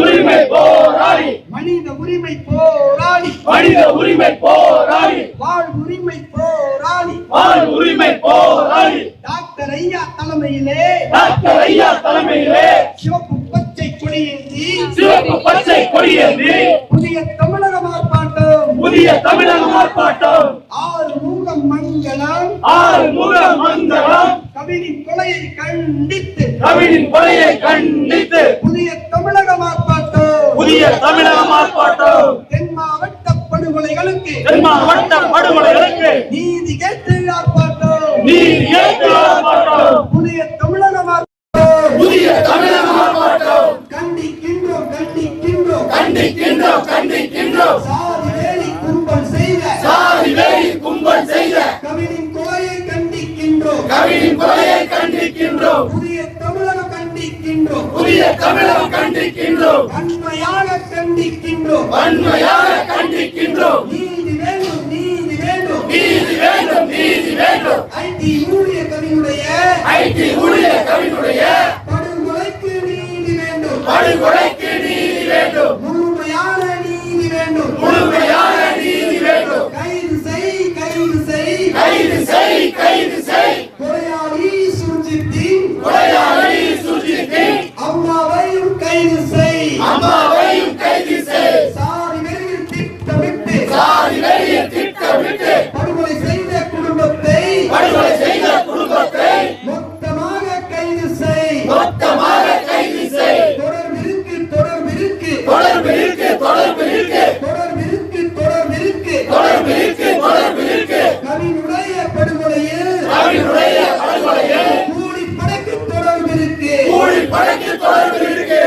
உரிமை போராளி மனித உரிமை போராளி மனித உரிமை போராளி வாழ்வுரிமை போராளி உரிமை போராளி டாக்டர் ஐயா தலைமையிலே சிவப்பு பச்சை கொடியேந்தி புதிய தமிழக ஆர்ப்பாட்டம் ஆறுமுக மங்கலம் கவினின் கொலையை கண்டித்து புதிய தமிழக ஆர்ப்பாட்டம் தென் மாவட்ட படுகொலைகளுக்கு நீதி கேட்டு ஆர்ப்பாட்டம் புதிய தமிழக ஆர்ப்பாட்டம் கண்டிக்கின்றோம் சாதி வேலி கும்பல் செய்த கவினின் கொலையை கண்டிக்கின்றோம் புதிய தமிழகம் கண்டிக்கின்றோம் வன்மையாக கண்டிக்கின்றோம் நீதி வேண்டும் ஐடி ஊழிய கவினுடைய படுகொலைக்கு நீதி வேண்டும் முழுமையான நீதி வேண்டும் கைது செய் கொலையாளி சுர்ஜித்தின் அம்மாவையும் கைது செய் சாதி வெறியில் திட்டமிட்டு படுகொலை செய்த குடும்பத்தை மொத்தமாக கைது செய் தொடர்பிருக்கு கவினுடைய படுகொலையில் கூலி படைக்கு தொடர்பிருக்கு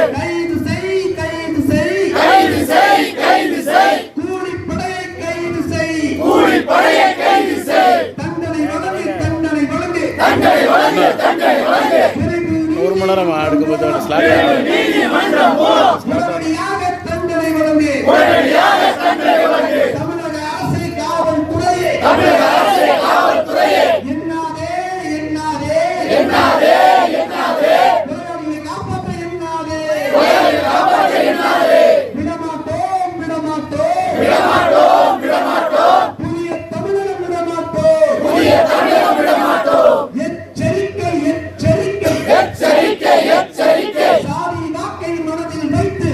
கைது செய் கூலி படையை கைது செய் தண்டனை வழங்கு ஒரு மணி நேரம் அடுக்கப்பட்ட உடனடியாக தண்டனை வழங்கு தமிழக அரசை காவல்துறையே எண்ணாதே காப்பாற்ற எண்ணாதே விடமாட்டோம் புதிய தமிழகம் விடமாட்டோம் எச்சரிக்கை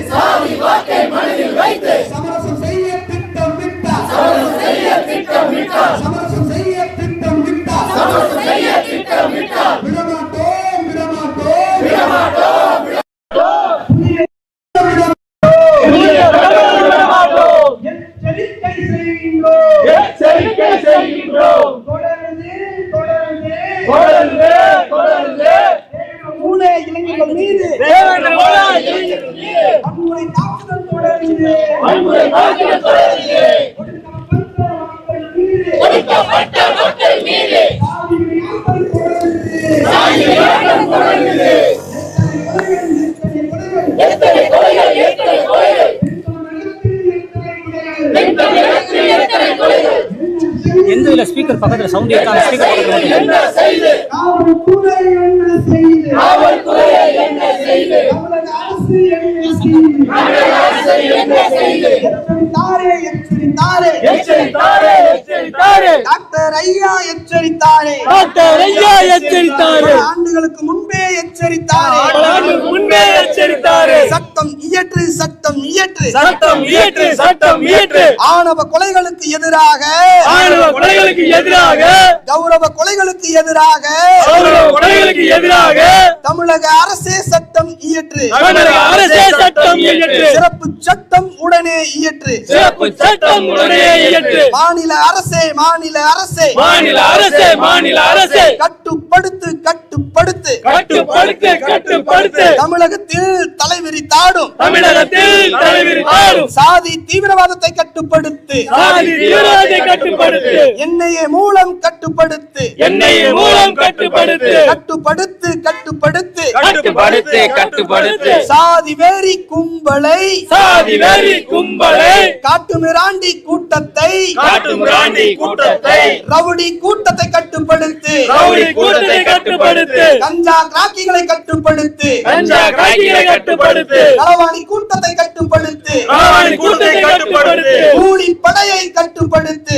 சாதி வாக்கை மனதில் வைத்து சமரசம் செய்ய திட்டம் விட்டார் விடமாட்டோம் எச்சரிக்கை செய்கின்றோம் தொடர்ந்து மூளை இளைஞர்கள் மீது வன்முறை தாக்குதல் தொடர்ந்து ஒடுக்கப்பட்ட மக்கள் மீது எத்தனை கொலைகள் எந்த ஸ்பீக்கர் பக்கத்துல சவுண்ட் ஏத்தான ஸ்பீக்கர் பக்கத்துல என்ன செய்து தமிழக அரசு என்ன செய்து எச்சரித்தாரே டாக்டர் ஐயா எச்சரித்தாரே ஆண்டுகளுக்கு முன்பே எச்சரித்தாரே சட்டம் இயற்று ஆணவ கொலைகளுக்கு எதிராக கௌரவ கொலைகளுக்கு எதிராக தமிழக அரசே சட்டம் இயற்று சிறப்பு சட்டம் உடனே இயற்று மாநில அரசே கட்டுப்படுத்து தமிழகத்தில் தலைவிரி தாடும் சாதி தீவிரவாதத்தை கட்டுப்படுத்து NIA மூலம் கட்டுப்படுத்து எண்ணெய் மூலம் கட்டுப்படுத்து கட்டுப்படுத்து கட்டுப்படுத்து கட்டுப்படுத்து கட்டுப்படுத்து சாதி வெறி கும்பலை காட்டுமிராண்டி கூட்டத்தை ரவுடி கூட்டத்தை கட்டுப்படுத்து கஞ்சா கிராக்கிகளை கட்டுப்படுத்து களவாணி கூட்டத்தை கட்டுப்படுத்து கூலி படையை கட்டுப்படுத்து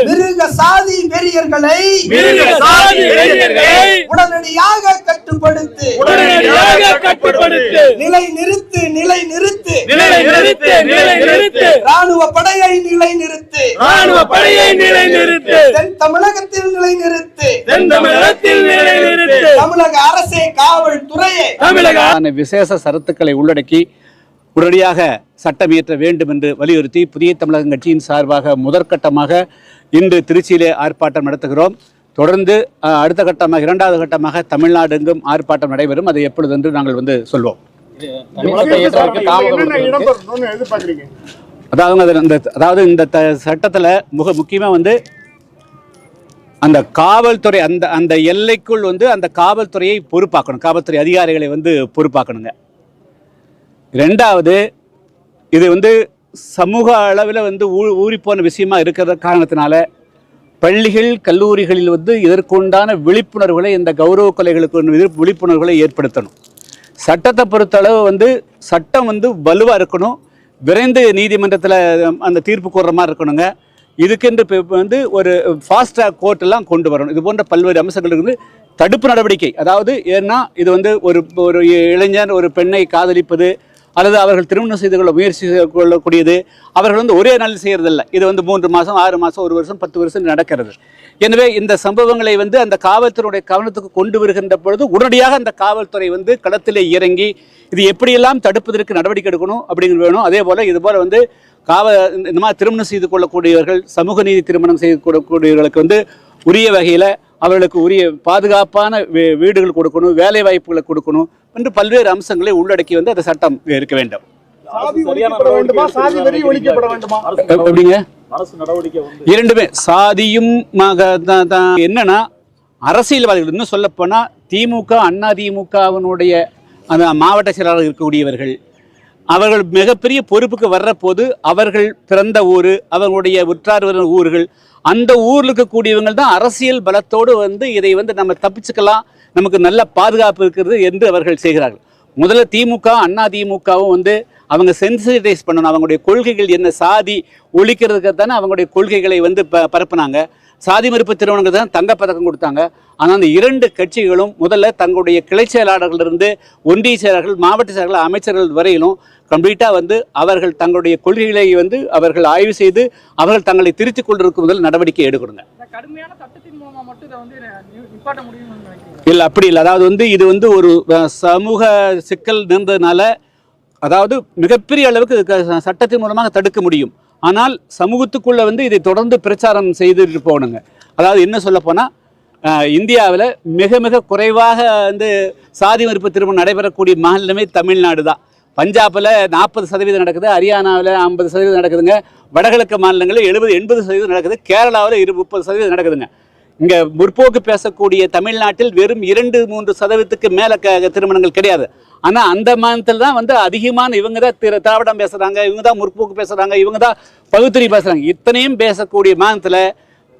மிருக சாதி வெறியர்களை உடனடியாக கட்டுப்படுத்து நிலை நிறுத்து நிலை நிறுத்து ராணுவ படையை நிலை நிறுத்து தென் தமிழகத்தில் நிலை நிறுத்து தமிழக அரசே காவல்துறையே விசேஷ சரத்துக்களை உள்ளடக்கி உடனடியாக சட்டம் இயற்ற வேண்டும் என்று வலியுறுத்தி புதிய தமிழகம் கட்சியின் சார்பாக முதற்கட்டமாக இன்று திருச்சியிலே ஆர்ப்பாட்டம் நடத்துகிறோம். தொடர்ந்து அடுத்த கட்டமாக இரண்டாவது கட்டமாக தமிழ்நாடு எங்கும் ஆர்ப்பாட்டம் நடைபெறும். அது எப்பொழுது என்று நாங்கள் சொல்வோம். அதாவது இந்த சட்டத்தில் முக்கியமாக அந்த காவல்துறை அந்த எல்லைக்குள் அந்த காவல்துறையை பொறுப்பாக்கணும், காவல்துறை அதிகாரிகளை பொறுப்பாக்கணுங்க. ரெண்டாவது, இது சமூக அளவில் ஊறிப்போன விஷயமா இருக்கிற காரணத்தினால பள்ளிகள் கல்லூரிகளில் இதற்குண்டான விழிப்புணர்வுகளை, இந்த கௌரவ கொலைகளுக்கு விழிப்புணர்வுகளை ஏற்படுத்தணும். சட்டத்தை பொறுத்தளவு சட்டம் வலுவாக இருக்கணும், விரைந்து நீதிமன்றத்தில் அந்த தீர்ப்பு கூறுற மாதிரி இருக்கணுங்க. இதுக்கென்று ஒரு ஃபாஸ்ட் ட்ராக் கோர்ட்டெல்லாம் கொண்டு வரணும். இது போன்ற பல்வேறு அம்சங்கள் தடுப்பு நடவடிக்கை. அதாவது ஏன்னா இது ஒரு இளைஞர் ஒரு பெண்ணை காதலிப்பது அல்லது அவர்கள் திருமணம் செய்து கொள்ள முயற்சி கொள்ளக்கூடியது அவர்கள் ஒரே நாளில் செய்கிறதில்ல. இது 3 மாதம் 6 மாதம் 1 வருஷம் 10 வருஷம் நடக்கிறது. எனவே இந்த சம்பவங்களை அந்த காவல்துறையுடைய கவனத்துக்கு கொண்டு வருகின்ற பொழுது உடனடியாக அந்த காவல்துறை களத்திலே இறங்கி இது எப்படியெல்லாம் தடுப்பதற்கு நடவடிக்கை எடுக்கணும் அப்படிங்கிறது வேணும். அதே போல் இது போல் இந்த மாதிரி திருமணம் செய்து கொள்ளக்கூடியவர்கள், சமூக நீதி திருமணம் செய்து கொள்ளக்கூடியவர்களுக்கு உரிய வகையில் அவர்களுக்கு உரிய பாதுகாப்பான வீடுகள் கொடுக்கணும், வேலை வாய்ப்புகளை கொடுக்கணும் என்று பல்வேறு அம்சங்களை உள்ளடக்கி அந்த சட்டம் இருக்க வேண்டும். இரண்டுமே சாதியும் என்னன்னா அரசியல்வாதிகள், இன்னும் சொல்ல போனா திமுக அண்ணா திமுகவினுடைய அந்த மாவட்ட செயலாளர்கள் இருக்கக்கூடியவர்கள் அவர்கள் மிகப்பெரிய பொறுப்புக்கு வர்ற போது அவர்கள் பிறந்த ஊர், அவர்களுடைய உற்றார் ஊர்கள், அந்த ஊரில் இருக்கக்கூடியவங்க தான் அரசியல் பலத்தோடு இதை நம்ம தப்பிச்சுக்கலாம், நமக்கு நல்ல பாதுகாப்பு இருக்கிறது என்று அவர்கள் செய்கிறார்கள். முதல்ல திமுக அண்ணா திமுகவும் அவங்க சென்சிடைஸ் பண்ணணும். அவங்களுடைய கொள்கைகள் என்ன, சாதி ஒழிக்கிறதுக்கு தானே அவங்களுடைய கொள்கைகளை பரப்புனாங்க. சாதி மறுப்பு திருமணங்கள் தான் தங்கப்பதக்கம் கொடுத்தாங்க. ஆனால் அந்த 2 கட்சிகளும் முதல்ல தங்களுடைய கிளை செயலாளர்களிலிருந்து ஒன்றிய செயலாளர்கள், மாவட்ட செயலாளர்கள், அமைச்சர்கள் வரையிலும் கம்ப்ளீட்டாக அவர்கள் தங்களுடைய கொள்கைகளை அவர்கள் ஆய்வு செய்து அவர்கள் தங்களை திருத்திக் கொண்டிருக்கும் முதல் நடவடிக்கை எடுக்கணுங்க. இல்லை, அப்படி இல்லை. அதாவது இது ஒரு சமூக சிக்கல் இருந்ததுனால, அதாவது மிகப்பெரிய அளவுக்கு சட்டத்தின் மூலமாக தடுக்க முடியும். ஆனால் சமூகத்துக்குள்ள இதை தொடர்ந்து பிரச்சாரம் செய்துட்டு போகணுங்க. அதாவது என்ன சொல்ல போனால் இந்தியாவில் மிக மிக குறைவாக சாதி மறுப்பு திருமணம் நடைபெறக்கூடிய மாநிலமே தமிழ்நாடு தான். பஞ்சாபில் 40% நடக்குது, ஹரியானாவில் 50% நடக்குதுங்க, வடகிழக்கு மாநிலங்களில் 70-80% நடக்குது, கேரளாவில் 30% நடக்குதுங்க. இங்கே முற்போக்கு பேசக்கூடிய தமிழ்நாட்டில் வெறும் 2-3% மேலே திருமணங்கள் கிடையாது. ஆனால் அந்த மாநிலத்தில் தான் அதிகமான இவங்க தான் திராவிடம் பேசுகிறாங்க, இவங்க தான் முற்போக்கு பேசுகிறாங்க, இவங்க தான் பகுத்தறி பேசுகிறாங்க. இத்தனையும் பேசக்கூடிய மாநிலத்தில்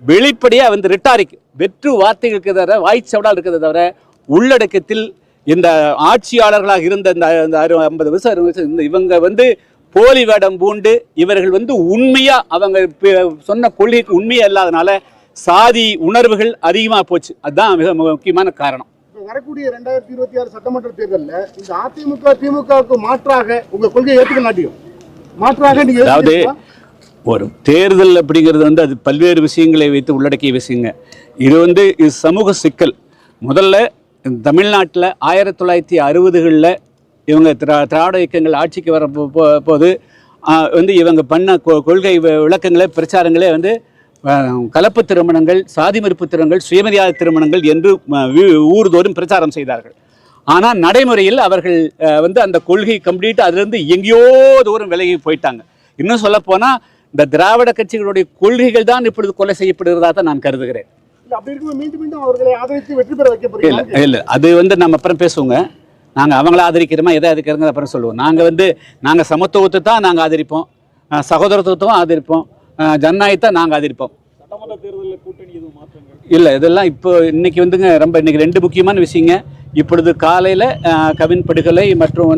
வெளிப்படையாக ரிட்டாரிக் வெற்று வார்த்தைகளுக்கு தவிர, வாய்ச்சவடால் இருக்கிறத தவிர உள்ளடக்கத்தில் இந்த ஆட்சியாளர்களாக இருந்த இந்த 50 வருஷம் 60 வருஷம் இவங்க போலி வேடம் பூண்டு இவர்கள் உண்மையா அவங்க சொன்ன கொள்கைக்கு உண்மையா இல்லாதனால சாதி உணர்வுகள் அதிகமாக போச்சு. அதுதான் மிக முக்கியமான காரணம். வரக்கூடிய 2026 சட்டமன்ற தேர்தலில் இந்த அதிமுக திமுகவுக்கு மாற்றாக உங்க கொள்கையை ஏற்றுக்க மாட்டியும் மாற்றாக நீங்க, அதாவது ஒரு தேர்தல் அப்படிங்கிறது அது பல்வேறு விஷயங்களை வைத்து உள்ளடக்கிய விஷயங்க. இது இது சமூக சிக்கல். முதல்ல தமிழ்நாட்டில் 1960களில் இவங்க திராவிட இயக்கங்கள் ஆட்சிக்கு வர போது இவங்க பண்ண கொள்கை விளக்கங்களே பிரச்சாரங்களே கலப்பு திருமணங்கள், சாதி மறுப்பு திருமணங்கள், சுயமரியாதை திருமணங்கள் என்று ஊர்தோறும் பிரச்சாரம் செய்தார்கள். ஆனால் நடைமுறையில் அவர்கள் அந்த கொள்கை கம்ப்ளீட்டாக அதிலிருந்து எங்கேயோ தூரம் விலகி போயிட்டாங்க. இன்னும் சொல்லப்போனால் இந்த திராவிட கட்சிகளுடைய கொள்கைகள் தான் இப்பொழுது கொலை செய்யப்படுகிறதா தான் நான் கருதுகிறேன். அப்படி இருக்கும் மீண்டும் மீண்டும் அவர்களை ஆதரித்து வெற்றி பெற வைக்க போறீங்க? இல்லை, அது நம்ம அப்புறம் பேசுவோங்க. நாங்கள் அவங்கள ஆதரிக்கிறோமா எதை ஆதரிக்கிறோங்க அப்புறம் சொல்லுவோம். நாங்கள் சமத்துவத்தை தான் நாங்கள் ஆதரிப்போம், சகோதரத்துவத்தையும் ஆதரிப்போம், ஜனநாயகத்தை நாங்கள் ஆதரிப்போம். சட்டமன்ற தேர்தலில் கூட்டணி எதுவும் மாற்றங்கள்? இல்லை, இதெல்லாம் இப்போ இன்னைக்கு வந்துங்க இன்னைக்கு 2 முக்கியமான விஷயங்க. இப்பொழுது காலையில் கவின் படுகொலை மற்றும்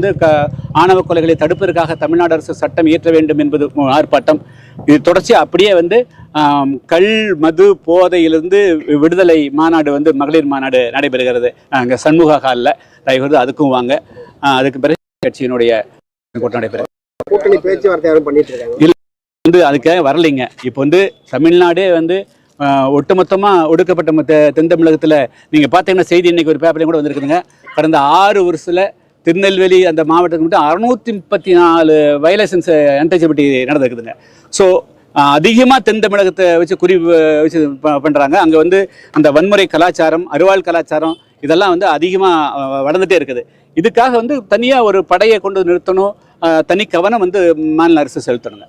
ஆணவ கொலைகளை தடுப்பதற்காக தமிழ்நாடு அரசு சட்டம் இயற்ற வேண்டும் என்பது ஆர்ப்பாட்டம். இது தொடர்ச்சி அப்படியே கள் மது போதையிலிருந்து விடுதலை மாநாடு மகளிர் மாநாடு நடைபெறுகிறது அங்கே சண்முக ஹாலில். தயவுசெய்து அதுக்கும் வாங்க. அதுக்கு பிறகு கட்சியினுடைய கூட்டம் நடைபெறும். கூட்டணி பேச்சுவார்த்தை யாரும் பண்ணிட்டு இருக்காங்க? இல்லை, அதுக்காக வரலைங்க. இப்போ தமிழ்நாடே ஒட்டுமொத்தமாக ஒடுக்கப்பட்ட தென் தமிழகத்தில் நீங்கள் பார்த்தீங்கன்னா செய்தி இன்னைக்கு ஒரு பேப்பர்லையும் கூட வந்திருக்குதுங்க. கடந்த 6 வருஷத்தில் திருநெல்வேலி அந்த மாவட்டத்துக்கு மட்டும் 634 வயலேஷன்ஸ் அன்டச்சபிலிட்டி நடந்திருக்குதுங்க. ஸோ அதிகமாக தென் தமிழகத்தை வச்சு வச்சு பண்ணுறாங்க. அங்கே அந்த வன்முறை கலாச்சாரம், அருவாள் கலாச்சாரம் இதெல்லாம் அதிகமாக வளர்ந்துட்டே இருக்குது. இதுக்காக தனியாக ஒரு படையை கொண்டு நிறுத்தணும், தனி கவனம் மாநில அரசு செலுத்தணுங்க.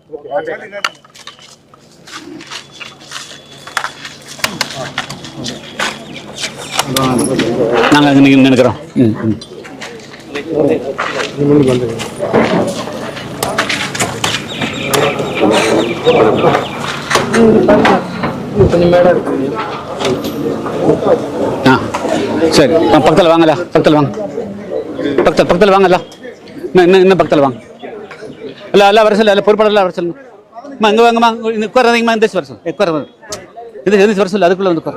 நாங்கள் அங்கே நினைக்கிறோம். சரி, பக்கத்தில் வாங்கல, பக்கத்தில் வாங்க, பக்கத்தில் வாங்கல, இன்னும் பக்கத்தில் வாங்க. இல்லை வர சொல்ல, இல்லை பொறுப்பாளர் வர சொல்லுங்க. இங்கே வாங்கம்மா, உட்காராதீங்கம்மா, எந்திரிச்சு வர சொல்லு, உட்கார எந்திரிச்சு வர சொல்லு, அதுக்குள்ளே உட்கார.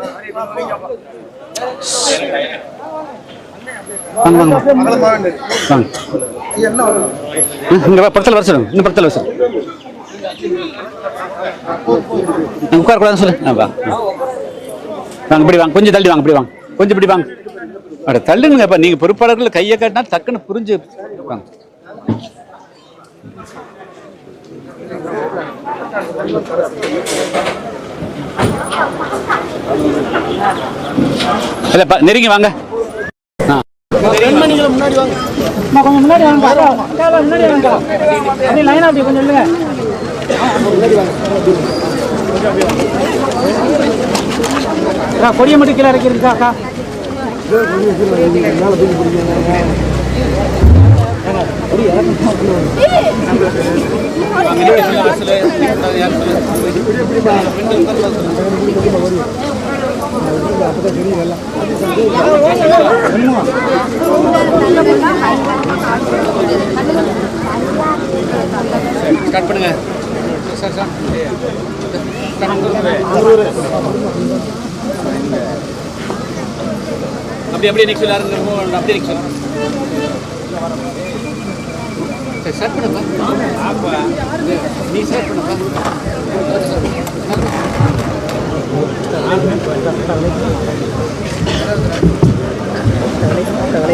பக்கத்தில் வர சொல்லுங்க, இன்னும் பக்கத்தில் வர சொல்லுங்க. உட்காரக்கூடாதுன்னு சொல்லு. வாங்க, இப்படி வாங்க, கொஞ்சம் தள்ளி வாங்க, இப்படி வாங்க, கொஞ்சம் இப்படி வாங்க. அட தள்ளுங்கப்பா, நீங்க பொறுப்பாளர்கள் கையை காட்டினா டக்குன்னு புரிஞ்சு வாங்க. இல்லப்பா, நெருங்கி வாங்க. முன்னாடி வாங்க, கொஞ்சம் முன்னாடி வாங்க, முன்னாடி வாங்க, அப்படியே லைனா அப்படி கொஞ்சம் இல்லைங்க. கொடியை மட்டும் கீழே இறக்கிருக்காக்கா. ஸ்டார்ட் பண்ணுங்க. அப்படியே நெக்ஸ்ட் எல்லாரும் அப்படியே நெக்ஸ்ட் ஸ்டார்ட் பண்ணுப்பா. நீ ஸ்டார்ட் பண்ணுப்பா.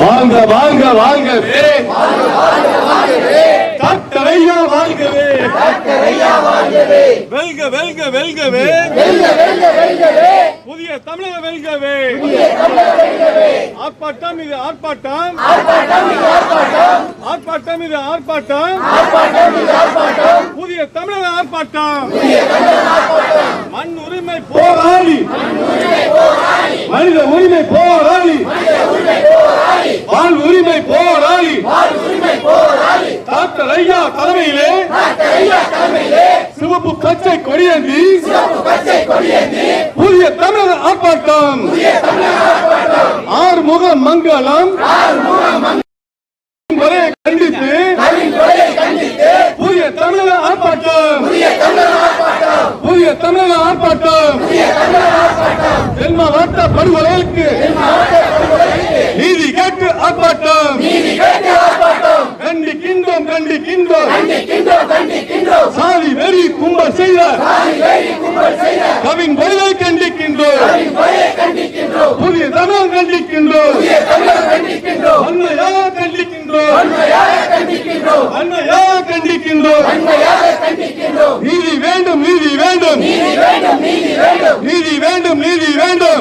வாங்க வாங்க வாங்கவே, கட்டளையா வாழ்கவே, வெல்க வெல்க வெல்கவே, புதிய தமிழக வெல்கவே. ஆர்ப்பாட்டம் இது ஆர்ப்பாட்டம், ஆர்ப்பாட்டம் இது ஆர்ப்பாட்டம், புதிய தமிழக ஆர்ப்பாட்டம். மண் உரிமை போராளி, மனித உரிமை போராளி, வாழ் உரிமை போராளி, டாக்டர் ஐயா தலைமையிலே சிவப்பு பச்சை கொடியேந்தி புதிய தமிழக ஆர்ப்பாட்டம். ஆறுமுக மங்கலம் கண்டித்து புதிய தமிழக ஆர்ப்பாட்டம், புதிய தமிழக ஆர்ப்பாட்டம். தென் மாவட்ட படுகொலைகளுக்கு நீதி கேட்டு ஆர்ப்பாட்டம். கண்டிக்கின்றோம் கண்டிக்கின்றோம், சாதி வெறி கும்பல் செய்த கவின் கொலையை கண்டிக்கின்றோம். புதிய தமிழகம் கண்டிக்கின்றோம், அன்னையாக கண்டிக்கின்றோம், அன்னையாக கண்டிக்கின்றோம். நீதி வேண்டும் நீதி வேண்டும், நீதி வேண்டும் நீதி வேண்டும்.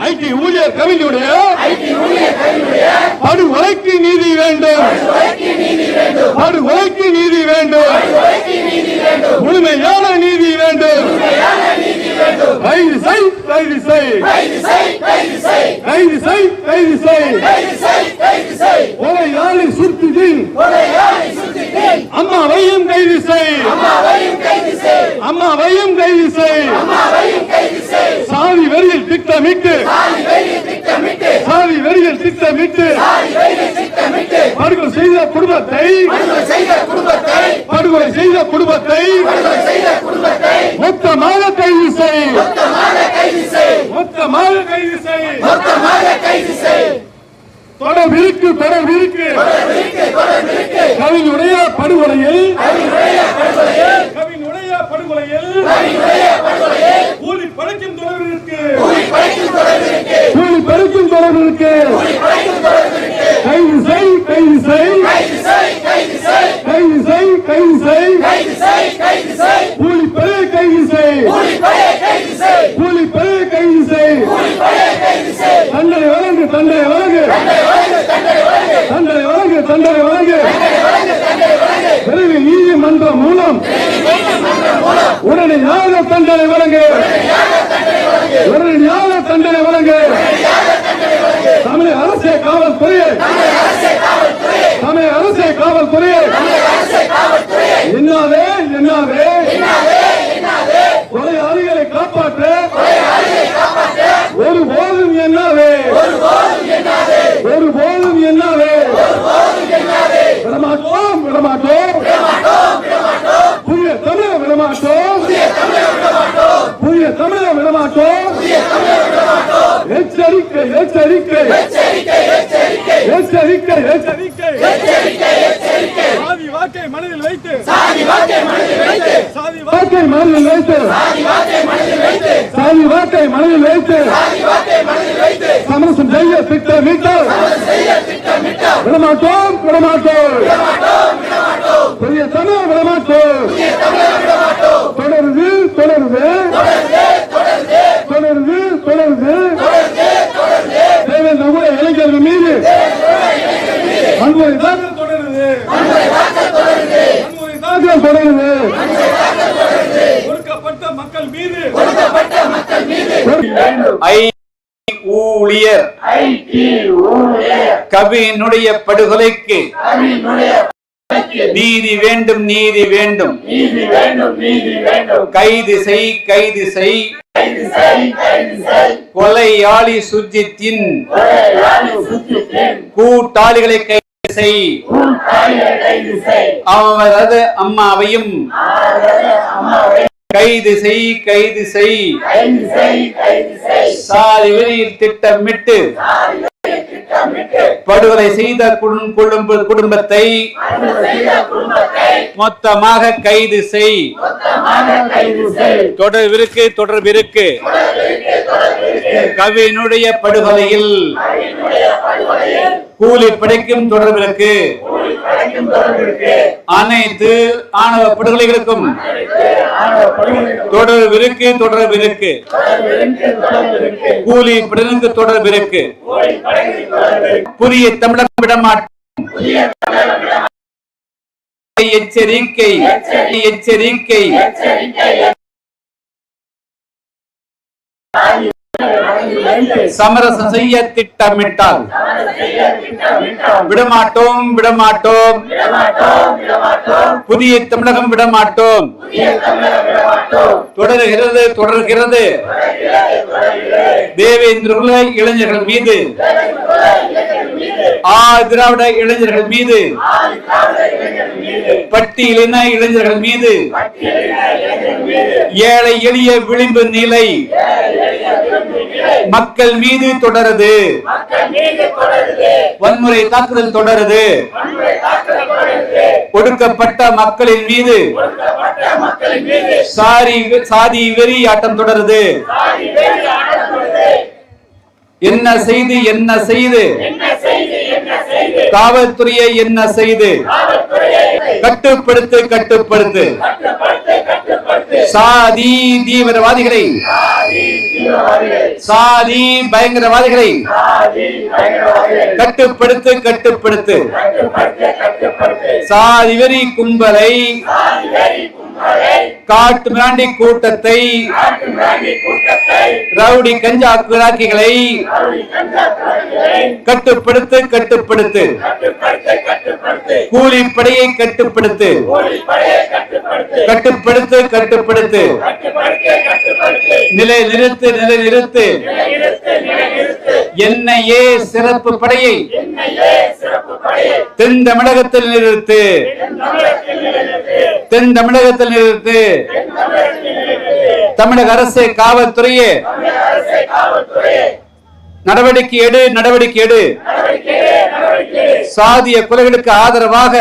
ஐக்கிய ஊழியர் கவிஞருடைய படுகொலைக்கு நீதி வேண்டும், படுகொலைக்கு நீதி வேண்டும். முழுமையான நீதி வேண்டும். கைது செய், கைது செய், கைது செய், கைது செய். கொலையாளி சுர்த்திதீன் அம்மாவையும் கைது செய், அம்மாவையும் கைது செய். சாதி வெறியில் திட்டமிட்டு, சாதி வெறியில் திட்டமிட்டு படுகொலை செய்த குடும்பத்தை, படுகொலை செய்த குடும்பத்தை மொத்தமாக கைது செய், மொத்தமாக கைது செய். தொடர்பிருக்கு, தொடர்பிருக்கு கவினுடைய படுகொலையில், கவினுடைய படுகொலையில் கூலி படைக்கும் தொடர்பிற்கு, கூலி படைக்கும் தொடர்பிற்கு கைது செய், கைது செய், கைது செய், கைது செய். கூலி பெற கைது செய், கூலி பெற கைது செய். தண்டனை வழங்கு, தண்டனை வழங்கு, தண்டனை வழங்கு, தண்டனை வழங்கு. விரைவில் நீதிமன்றம் மூலம் உடனடியாக தண்டனை வழங்கு, உடனடியாக தண்டனை வழங்கு. தமிழக அரசே காவல்துறையே, தமிழக அரசே காவல்துறையே என்னாவே, என்னாவே கொலையாளிகளை காப்பாற்ற ஒருபோதும் என்னாவே, ஒருபோதும் என்னாவே விடமாட்டோம், விடமாட்டோம். புதிய தமிழக விடமாட்டோம், புதிய தமிழக விடமாட்டோம். எச்சரிக்கை, எச்சரிக்கை, எச்சரிக்கை, எச்சரிக்கை. சாதி வாக்கை மனதில் வைத்து, சாதி வாக்கை மனதில் வைத்து, சாதி வாக்கை மனதில் வைத்து சமரசம் செய்ய திட்டமிட்டு விடமாட்டோம், விடமாட்டோம். பெரிய தமிழ் விடமாட்டோம். தொடருது, தொடருது, தொடருது, தொடருது. தேவேந்திர கூட இளைஞர்கள் மீது வன்முறை தாக்கல் தொடருது, வன்முறை தாக்கல் தொடருது. ஒடுக்கப்பட்ட மக்கள் மீது, ஊழியர் கவினுடைய படுகொலைக்கு நீதி வேண்டும், நீதி வேண்டும். கைது செய், கைது செய். கொலையாளி சுர்ஜித்தின் கூட்டாளிகளை கைது செய். அவரது அம்மாவையும் கைது செய், கைது செய். சாதி வெறியில் திட்டமிட்டு படுகொலை செய்த குடும்பத்தை மொத்தமாக கைது செய். தொடர்பிற்கு, தொடர்பிற்கு கவினுடைய படுகொலையில் கூலி படைக்கும் தொடர்பிற்கு அனைத்து ஆணவ படுகொலைகளுக்கும் தொடர்பிற்கு, தொடர்பிற்கு கூலி படைக்கு தொடர்பிற்கு புதிய தமிழகம் விடமாட்டோம். எச்சரிக்கை, எச்சரிக்கை. சமரசம் செய்ய திட்டமிட்டால் விடமாட்டோம், விடமாட்டோம். புதிய தமிழகம் விடமாட்டோம். தொடர்கிறது, தொடர்கிறது. தேவேந்திர குல இளைஞர்கள் மீது, திராவிட இளைஞர்கள் மீது, பட்டியலின இளைஞர்கள் மீது, ஏழை எளிய விளிம்பு நிலை மக்கள் மீது தொடருது. வன்முறை தாக்குதல் தொடருது. ஒடுக்கப்பட்ட மக்களின் மீது சாதி வெறி ஆட்டம் தொடருது. என்ன செய்து, என்ன செய்து காவல்துறையை என்ன செய்து கட்டுப்படுத்து, கட்டுப்படுத்து. சாதி தீவிரவாதிகளை, சாதி பயங்கரவாதிகளை கட்டுப்படுத்து, கட்டுப்படுத்து. சாதி வெறி கும்பலை காட்டு மிராண்டி கூட்டத்தை ரவுடி கஞ்சா குராக்கிகளை கட்டுப்படுத்து கட்டுப்படுத்து கூலிப்படையை கட்டுப்படுத்து கட்டுப்படுத்து கட்டுப்படுத்து நிலை நிறுத்து நிலை நிறுத்து NIA சிறப்பு படையை தென் தமிழகத்தில் நிறுத்து தென் தமிழகத்தில் நிறுத்து தமிழக அரசு காவல்துறையே நடவடிக்கை எடு நடவடிக்கை எடு சாதிய கொலைகளுக்கு ஆதரவாக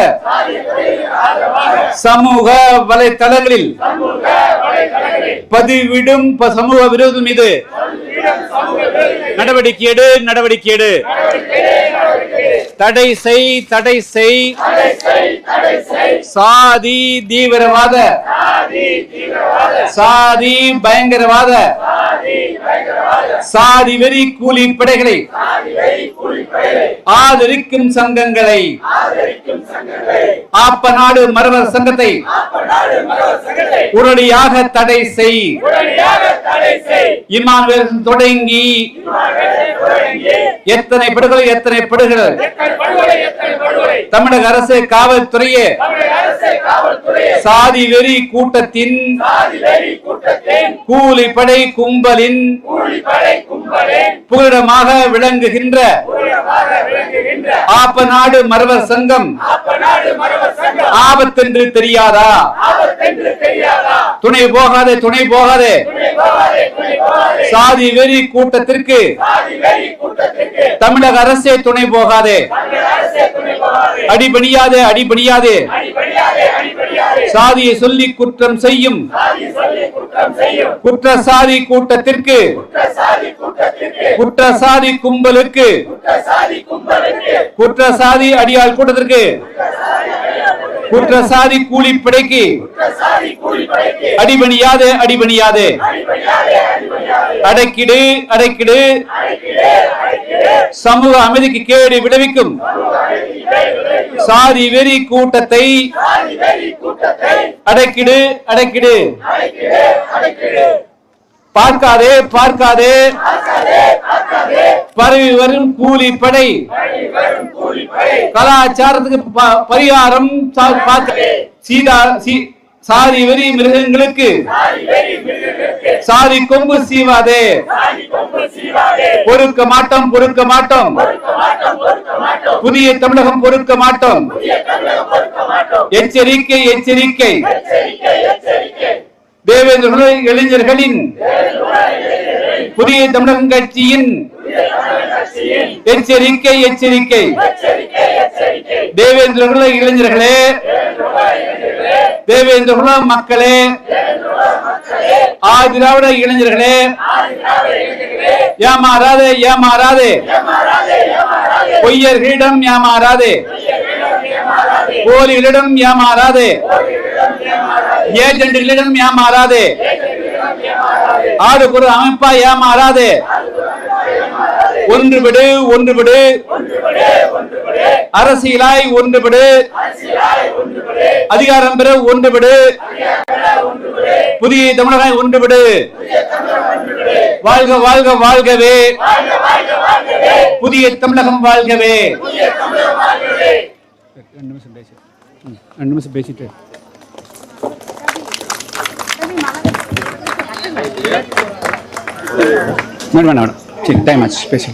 சமூக வலைத்தளங்களில் பதிவிடும் சமூக விரோதம் மீது நடவடிக்கை எடு நடவடிக்கை எடு தடை செய் தடை செய் சாதி தீவிரவாத சாதி பயங்கரவாத சாதி வெறி கூலி படைகளை ஆதரிக்கும் சங்கங்களை ஆப்ப நாடு மரவர் சங்கத்தை உடனடியாக தடை செய். இமானுவேல் தொடங்கி எத்தனை படுகொலை எத்தனை படுகொலை தமிழக அரசு காவல்துறையே சாதி வெறி கூட்டத்தின் கூலிப்படை கும்பலின் புகலிடமாக விளங்குகின்ற ஆப்ப நாடு மரவர் சங்கம் ஆபத்தென்று தெரியாதா? துணை போகாதே துணை போகாதே சாதி வெறி கூட்டத்திற்கு தமிழக அரசே துணை போகாதே. அடிபணியாதே அடிபணியாதே சாதியை சொல்லி குற்றம் செய்யும் குற்ற சாதி கூட்டத்திற்கு குற்ற சாதி கும்பலுக்கு குற்ற சாதி அடியாள் கூட்டத்திற்கு குற்ற சாதி கூலிப்படைக்கு அடிபணியாதே அடிபணியாதே அடக்கிடு அடக்கிடு சமூக அமைதிக்கு கேடு விளைவிக்கும் சாதி வெறி கூட்டத்தை அடக்கிடு அடக்கிடு. பார்க்காதே பார்க்காதே பரவி வரும் கூலிப்படை கலாச்சாரத்துக்கு பரிகாரம் சாதி வெறி மிருகங்களுக்கு சாதி கொம்பு சீவாதே. பொறுக்க மாட்டோம் பொறுக்க மாட்டோம் புதிய தமிழகம் பொறுக்க மாட்டோம். எச்சரிக்கை எச்சரிக்கை தேவேந்திர இளைஞர்களின் புதிய தமிழகம் கட்சியின் எச்சரிக்கை எச்சரிக்கை. தேவேந்திர இளைஞர்களே தேவேந்திர மக்களே ஆதிராவிட இளைஞர்களே ஏமாறாதே ஏமாறாதே பொய்யர்களிடம் ஏமாறாதே போலிகளிடம் ஏமாறாதே ஏஜென்ட்களிடம் ஏமாறாதே ஆடுபுற அமைப்பா ஏமாறாதே. ஒன்றுபடு ஒன்றுபடு அரசியலாய் ஒன்றுபடு அதிகாரம் பெற ஒன்றுபடு புதிய தமிழகம் ஒன்றுபடு. வாழ்க வாழ்க வாழ்கவே புதிய தமிழகம் வாழ்கவே. 2 நிமிஷம் பேசிட்டு வேணாம் வேணாம் சரி டைம் ஆச்சு பேசு.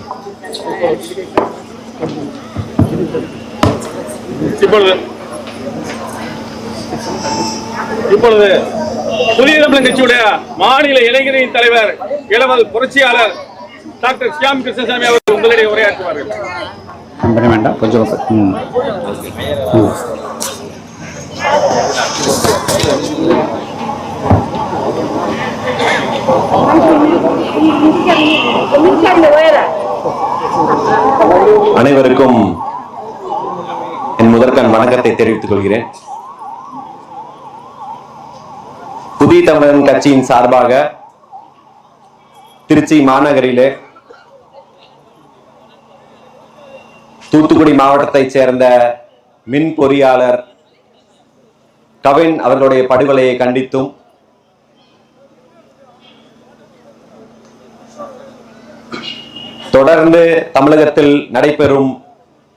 இப்பொழுது புதிய தமிழகம் கட்சியுடைய மாநில இளைஞரின் தலைவர் இளவல் புரட்சியாளர் டாக்டர் சியாம் கிருஷ்ணசாமி அவர்கள் உங்களிடையே உரையாற்றுவார்கள். வேண்டாம் கொஞ்சம் அனைவருக்கும் என் முதற்கண் வணக்கத்தை தெரிவித்துக் கொள்கிறேன். புதிய தமிழகம் கட்சியின் சார்பாக திருச்சி மாநகரிலே தூத்துக்குடி மாவட்டத்தைச் சேர்ந்த மின் பொறியாளர் கவின் அவர்களுடைய படுகொலையை கண்டித்தும் தொடர்ந்து தமிழகத்தில் நடைபெறும்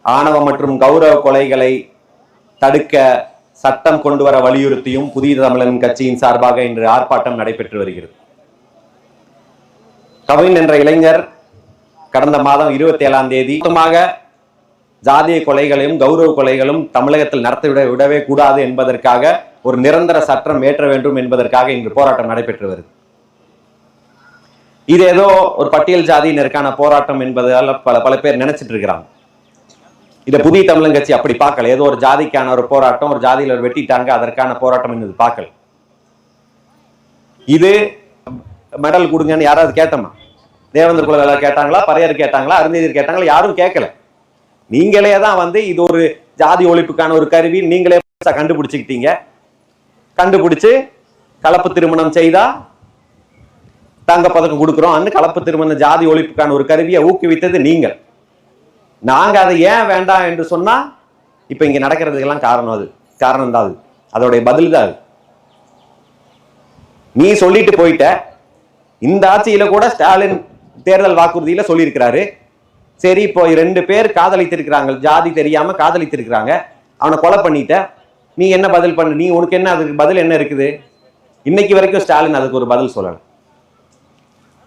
ஆணவ மற்றும் கௌரவ கொலைகளை தடுக்க சட்டம் கொண்டு வர வலியுறுத்தியும் புதிய தமிழன் கட்சியின் சார்பாக இன்று ஆர்ப்பாட்டம் நடைபெற்று வருகிறது. கவின் என்ற இளைஞர் கடந்த மாதம் 27ஆம் தேதி மொத்தமாக ஜாதிய கொலைகளையும் கௌரவ கொலைகளும் தமிழகத்தில் நடத்த விடவே கூடாது என்பதற்காக ஒரு நிரந்தர சட்டம் ஏற்ற வேண்டும் என்பதற்காக இன்று போராட்டம் நடைபெற்று வருது. இது ஏதோ ஒரு பட்டியல் ஜாதியினருக்கான போராட்டம் என்பதால் பல பேர் நினைச்சிட்டு இருக்கிறாங்க. இதை புதிய தமிழன் கட்சி அப்படி பார்க்கல. ஏதோ ஒரு ஜாதிக்கான ஒரு போராட்டம், ஒரு ஜாதியில வெட்டிட்டாங்க அதற்கான போராட்டம் என்பது பார்க்கல. இது மெடல் கொடுங்கன்னு யாராவது கேட்டோமா? தேவேந்திர குல வேளாளர் கேட்டாங்களா, பறையர் கேட்டாங்களா, அருந்ததியர் கேட்டாங்களா? யாரும் கேட்கல. நீங்களே தான் இது ஒரு ஜாதி ஒழிப்புக்கான ஒரு கருவி நீங்களே கண்டுபிடிச்சுக்கிட்டீங்க. கண்டுபிடிச்சு கலப்பு திருமணம் செய்தா தங்க பதக்கம் கொடுக்குறோம், கலப்பு திருமண ஜாதி ஒழிப்புக்கான ஒரு கருவியை ஊக்குவித்தது நீங்கள். நாங்க அதை ஏன் வேண்டாம் என்று சொன்னா இப்ப இங்க நடக்கிறதுக்கெல்லாம் காரணம் தான் அது. அதோடைய பதில் தான் அது. நீ சொல்லிட்டு போயிட்ட. இந்த ஆட்சியில கூட ஸ்டாலின் தேர்தல் வாக்குறுதியில சொல்லியிருக்கிறாரு, சரி இப்போ 2 பேர் காதலித்திருக்கிறாங்க, ஜாதி தெரியாம காதலித்திருக்கிறாங்க, அவனை கொலை பண்ணிட்ட, நீ என்ன பதில் பண்ண? நீ உனக்கு என்ன அதுக்கு பதில் என்ன இருக்குது? இன்னைக்கு வரைக்கும் ஸ்டாலின் அதுக்கு ஒரு பதில் சொல்லல.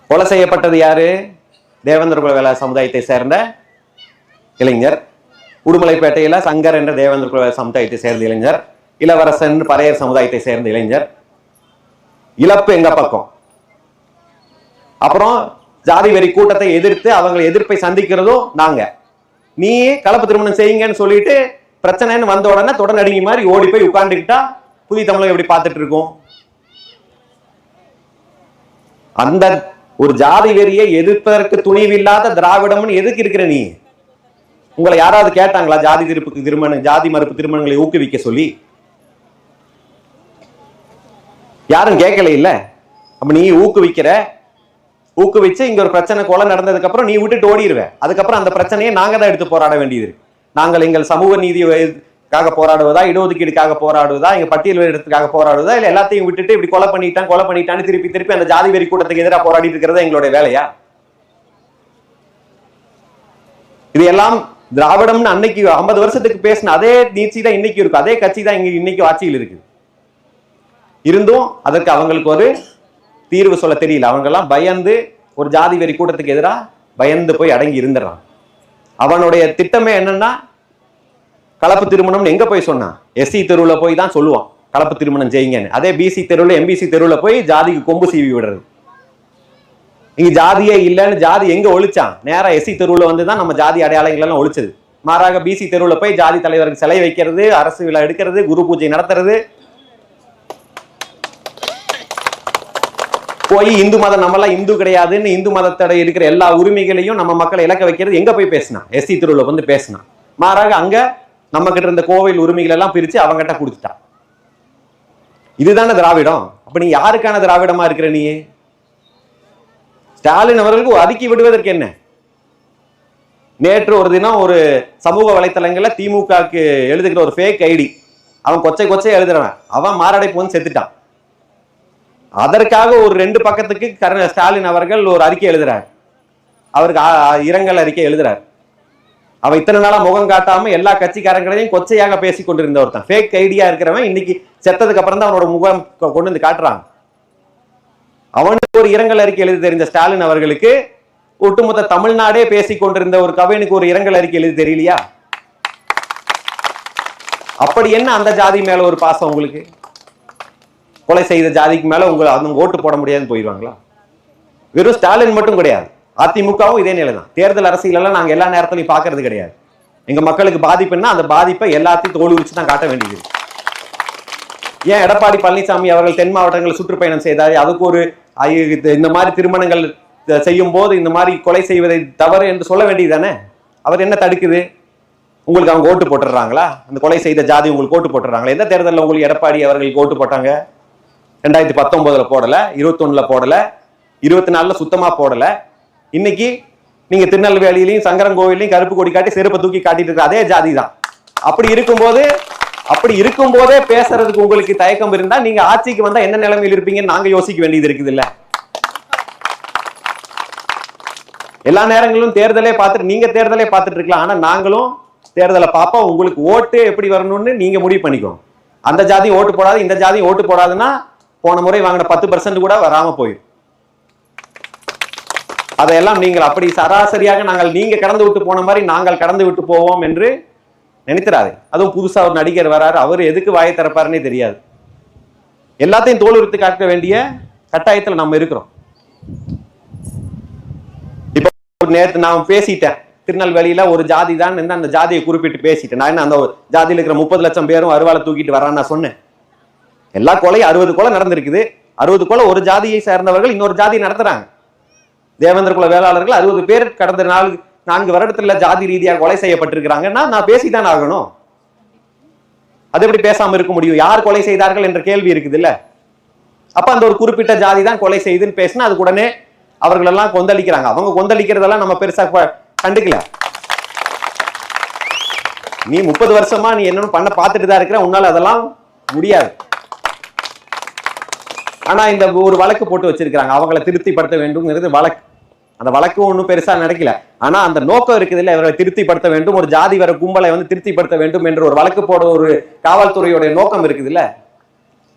கொலை செய்யப்பட்டது யாரு? தேவேந்திர குல வேளாளர் சமுதாயத்தை சேர்ந்த இளைஞர். உடுமலைப்பேட்டையில சங்கர் என்ற தேவேந்திர குல வேளாளர் சமுதாயத்தை சேர்ந்த இளைஞர், இளவரசன் பறையர் சமுதாயத்தை சேர்ந்த இளைஞர். இழப்பு எங்க பக்கம். அப்புறம் ஜாதி வெறி கூட்டத்தை எதிர்த்து அவங்க எதிர்ப்பை சந்திக்கிறதும் நாங்க. நீ கலப்பு திருமணம் செய்யுங்கன்னு சொல்லிட்டு பிரச்சனைன்னு வந்த உடனே தொடர்நடுங்கி மாதிரி ஓடி போய் உட்கார்ந்துக்கிட்டா புதிய தமிழகம் எப்படி பார்த்துட்டு இருக்கோம்? அந்த ஒரு ஜாதி வெறியை எதிர்ப்பதற்கு துணிவில்லாத திராவிடம்னு எதுக்கு இருக்கிற நீ? உங்களை யாராவது கேட்டாங்களா ஜாதி திருமணம், ஜாதி மறுப்பு திருமணங்களை ஊக்குவிக்க சொல்லி? யாரும் கேட்கல இல்ல. அப்ப நீ ஊக்குவிச்சு இங்க ஒரு பிரச்சனை கொலை நடந்ததுக்கு அப்புறம் நீ விட்டுட்டு ஓடிடுவேன். அதுக்கப்புறம் அந்த பிரச்சனையை நாங்க தான் எடுத்து போராட வேண்டியது இருக்கு. நாங்கள் எங்கள் சமூக நீதிக்காக போராடுவதா, இடஒதுக்கீடுக்காக போராடுவதா, எங்க பட்டியல் இடத்துக்காக போராடுவதா, இல்ல எல்லாத்தையும் விட்டுட்டு இப்படி கொலை பண்ணிட்டான்னு திருப்பி அந்த ஜாதி வெறி கூட்டத்துக்கு எதிராக போராடிட்டு இருக்கிறதா எங்களுடைய வேலையா? இது எல்லாம் திராவிடம்னு அன்னைக்கு 50 வருஷத்துக்கு பேசின அதே நீட்சி தான் இன்னைக்கு இருக்கு. அதே கட்சி தான் இன்னைக்கு ஆட்சியில் இருக்கு. இருந்தும் அதற்கு அவங்களுக்கு ஒரு தீர்வு சொல்ல தெரியல. அவங்க எல்லாம் பயந்து ஒரு ஜாதி வெறி கூட்டத்துக்கு எதிராக பயந்து போய் அடங்கி இருந்துறான். அவனுடைய திட்டமே என்னன்னா கலப்பு திருமணம் எங்க போய் சொன்னான்? எஸ்சி தெருவுல போய் தான் சொல்லுவான் கலப்பு திருமணம் செய்யுங்கன்னு. அதே பிசி தெருவுல, எம்பிசி தெருவுல போய் ஜாதிக்கு கொம்பு சீவி விடுறது. இங்க ஜாதியே இல்லைன்னு ஜாதி எங்க ஒழிச்சான்? நேரா எஸ்சி தெருவுல வந்துதான் நம்ம ஜாதி அடையாளங்கள் எல்லாம் ஒழிச்சது. மாறாக பிசி தெருவுல போய் ஜாதி தலைவருக்கு சிலை வைக்கிறது, அரசு விழா எடுக்கிறது, குரு பூஜை நடத்துறது, போய் இந்து மதம் நம்மளாம் இந்து கிடையாதுன்னு இந்து மதத்தோட இருக்கிற எல்லா உரிமைகளையும் நம்ம மக்களை இழக்க வைக்கிறது எங்க போய் பேசினா? எஸ்சி தெருவுல வந்து பேசினா. மாறாக அங்க நம்ம கிட்ட இருந்த கோவில் உரிமைகள் எல்லாம் பிரிச்சு அவங்ககிட்ட கொடுத்துட்டான். இதுதானே திராவிடம். அப்ப நீ யாருக்கான திராவிடமா இருக்கிற? நீ ஸ்டாலின் அவர்களுக்கு ஒதுக்கி விடுவதற்கு என்ன? நேற்று ஒரு தினம் ஒரு சமூக வலைத்தளங்கள்ல திமுகக்கு எழுதுகிற ஒரு ஃபேக் ஐடி, அவன் கொச்சை எழுதுறவன், அவன் மாரடைப்பு வந்து செத்துட்டான். அதற்காக ஒரு 2 பக்கத்துக்கு ஸ்டாலின் அவர்கள் ஒரு அறிக்கை எழுதுறார். அவருக்கு இரங்கல் அறிக்கை எழுதுறார். அவ இத்தனை நாளா முகம் காட்டாம எல்லா கட்சிக்காரங்களையும் கொச்சையாக பேசிக் கொண்டிருந்த ஒருத்தன், ஃபேக் ஐடியா இருக்கிறவன், இன்னைக்கு செத்ததுக்கு அப்புறம் தான் அவனோட முகம் கொண்டு வந்து காட்டுறாங்க. அவனுக்கு ஒரு இரங்கல் அறிக்கை எழுதி தெரிந்த ஸ்டாலின் அவர்களுக்கு ஒட்டுமொத்த தமிழ்நாடே பேசிக் கொண்டிருந்த ஒரு கவினுக்கு ஒரு இரங்கல் அறிக்கை எழுதி தெரியலையா? அப்படி என்ன அந்த ஜாதி மேல ஒரு பாசம் உங்களுக்கு? கொலை செய்த ஜாதிக்கு மேல அவங்க ஓட்டு போட முடியாதுன்னு போயிடுவாங்களா? வெறும் ஸ்டாலின் மட்டும் கிடையாது, அதிமுகவும் இதே நிலை தான். தேர்தல் அரசியல் எல்லாம் நாங்க எல்லா நேரத்திலையும் பாக்குறது கிடையாது. எங்க மக்களுக்கு பாதிப்புன்னா அந்த பாதிப்பை எல்லாத்தையும் தோல்வி வச்சு தான் காட்ட வேண்டியது. ஏன் எடப்பாடி பழனிசாமி அவர்கள் தென் மாவட்டங்களில் சுற்றுப்பயணம் செய்தாரு? அதுக்கு ஒரு இந்த மாதிரி திருமணங்கள் செய்யும் போது இந்த மாதிரி கொலை செய்வதை தவறு என்று சொல்ல வேண்டியது தானே? அவர் என்ன தடுக்குது? உங்களுக்கு அவங்க ஓட்டு போட்டுறாங்களா? அந்த கொலை செய்த ஜாதி உங்களுக்கு ஓட்டு போட்டுறாங்களா? எந்த தேர்தலில் உங்களுக்கு எடப்பாடி அவர்களுக்கு ஓட்டு போட்டாங்க? 2019 போடல, 21 போடல, 24 சுத்தமா போடல. இன்னைக்கு நீங்க திருநெல்வேலியிலையும் சங்கரங்கோவிலையும் கருப்பு கொடி காட்டி செருப்பை தூக்கி காட்டிட்டு இருக்க அதே ஜாதி தான். அப்படி இருக்கும்போதே பேசுறதுக்கு உங்களுக்கு தயக்கம் இருந்தா நீங்க ஆட்சிக்கு வந்தா என்ன நிலைமையில் இருப்பீங்கன்னு நாங்க யோசிக்க வேண்டியது இருக்குது இல்ல? எல்லா நேரங்களிலும் தேர்தலே பார்த்துட்டு நீங்க தேர்தலே பார்த்துட்டு இருக்கலாம். ஆனா நாங்களும் தேர்தலை பார்ப்போம். உங்களுக்கு ஓட்டு எப்படி வரணும்னு நீங்க முடிவு பண்ணிக்கோங்க. அந்த ஜாதி ஓட்டு போடாது, இந்த ஜாதி ஓட்டு போடாதுன்னா போன முறை வாங்கின 10% கூட வராம போயிடும். அதையெல்லாம் நீங்கள் அப்படி சராசரியாக நீங்க கடந்து விட்டு போன மாதிரி நாங்கள் கடந்து விட்டு போவோம் என்று நினைக்கிறாரு. அதுவும் புதுசா ஒரு நடிகர் வராரு, அவர் எதுக்கு வாயை திறப்பாருன்னே தெரியாது. எல்லாத்தையும் தோலுரித்து காட்ட வேண்டிய கட்டாயத்தில் நம்ம இருக்கிறோம். இப்ப நேற்று நான் பேசிட்டேன், திருநெல்வேலியில ஒரு ஜாதி தான் அந்த ஜாதியை குறிப்பிட்டு பேசிட்டேன். நான் என்ன அந்த ஜாதியில் இருக்கிற 30 லட்சம் பேரும் அருவாளை தூக்கிட்டு வரான்னு நான் சொன்னேன்? எல்லா கொலையும் 60 கொலை நடந்திருக்குது. 60 கொலை ஒரு ஜாதியை சேர்ந்தவர்கள் இன்னொரு ஜாதியை நடத்துறாங்க. தேவேந்திர குல வேளாளர்கள் 60 பேர் கடந்த 4 வருடத்துல ஜாதி ரீதியாக கொலை செய்யப்பட்டிருக்கிறாங்கன்னா நான் பேசிதான் ஆகணும். அது எப்படி பேசாம இருக்க முடியும்? யார் கொலை செய்தார்கள் என்ற கேள்வி இருக்குது இல்ல. அப்ப அந்த ஒரு குறிப்பிட்ட ஜாதி தான் கொலை செய்துன்னு பேசினா அதுக்கு உடனே அவர்கள் எல்லாம் கொந்தளிக்கிறாங்க. அவங்க கொந்தளிக்கிறதெல்லாம் நம்ம பெருசா கண்டுக்கல. நீ 30 வருஷமா நீ என்னன்னு பண்ண பார்த்துட்டு தான் இருக்கிற, உன்னால அதெல்லாம் முடியாது. ஆனா இந்த ஒரு வழக்கு போட்டு வச்சிருக்காங்க, அவங்களை திருப்திப்படுத்த வேண்டும்ங்கிறது வழக்கு. அந்த வழக்கு ஒன்றும் பெருசா நடக்கல. ஆனா அந்த நோக்கம் இருக்குது இல்ல, இவரை திருப்திப்படுத்த வேண்டும், ஒரு ஜாதி வர கும்பலை திருப்திப்படுத்த வேண்டும் என்று ஒரு வழக்கு போட ஒரு காவல்துறையுடைய நோக்கம் இருக்குது இல்ல.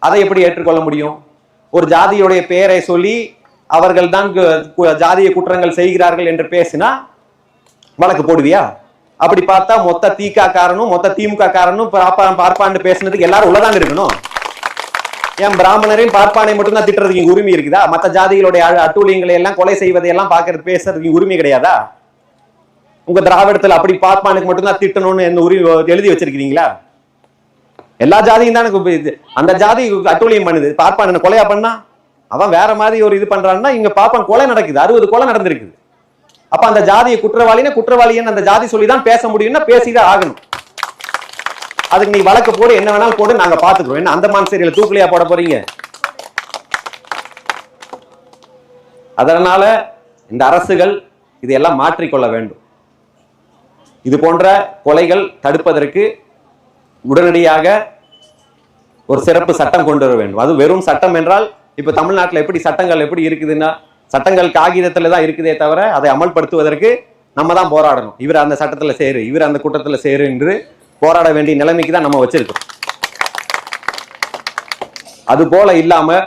அதை எப்படி ஏற்றுக்கொள்ள முடியும்? ஒரு ஜாதியுடைய பெயரை சொல்லி அவர்கள் தான் ஜாதிய குற்றங்கள் செய்கிறார்கள் என்று பேசினா வழக்கு போடுவியா? அப்படி பார்த்தா மொத்த திக காரனும் மொத்த திமுக காரனும் பார்ப்பான்னு பேசுனதுக்கு எல்லாரும் உள்ளதாங்க இருக்கணும். ஏன் பிராமணரையும் பார்ப்பானை மட்டும் தான் திட்டுறதுக்கு இங்க உரிமை இருக்குதா? மற்ற ஜாதிகளுடைய அட்டூழியங்களை எல்லாம் கொலை செய்வதையெல்லாம் பார்க்கறது பேசுறதுக்கு உரிமை கிடையாதா? உங்க திராவிடத்துல அப்படி பார்ப்பானுக்கு மட்டும்தான் திட்டணும்னு என்ன உரிமை எழுதி வச்சிருக்கீங்களா? எல்லா ஜாதியும் தான் அந்த ஜாதி அட்டூழியம் பண்ணுது. பார்ப்பான் கொலையா பண்ணா அவன் வேற மாதிரி ஒரு இது பண்றான்னா இங்க பார்ப்பான் கொலை நடக்குது, 60 கொலை நடந்திருக்குது. அப்ப அந்த ஜாதியை குற்றவாளின்னு அந்த ஜாதி சொல்லிதான் பேச முடியும்னா பேசிதான் ஆகணும். அதுக்கு நீ வழக்கு போடு, என்ன வேணாலும் போடு, நாங்க பாத்துக்கிறோம். என்ன அந்தமான் சீரியல் தூக்குலையா போட போறீங்க? அதனால இந்த அரசுகள் இதையெல்லாம் மாற்றிக்கொள்ள வேண்டும். இது போன்ற கொலைகள் தடுப்பதற்கு உடனடியாக ஒரு சிறப்பு சட்டம் கொண்டு வர வேண்டும். அது வெறும் சட்டம் என்றால் இப்ப தமிழ்நாட்டில் எப்படி சட்டங்கள் எப்படி இருக்குதுன்னா, சட்டங்கள் காகிதத்துல தான் இருக்குதே தவிர அதை அமல்படுத்துவதற்கு நம்ம தான் போராடணும். இவர் அந்த சட்டத்துல சேரு, இவர் அந்த கூட்டத்துல சேரு என்று போராட வேண்டிய நிலைமைக்கு தான் நம்ம வச்சிருக்கோம். அது போல இல்லாம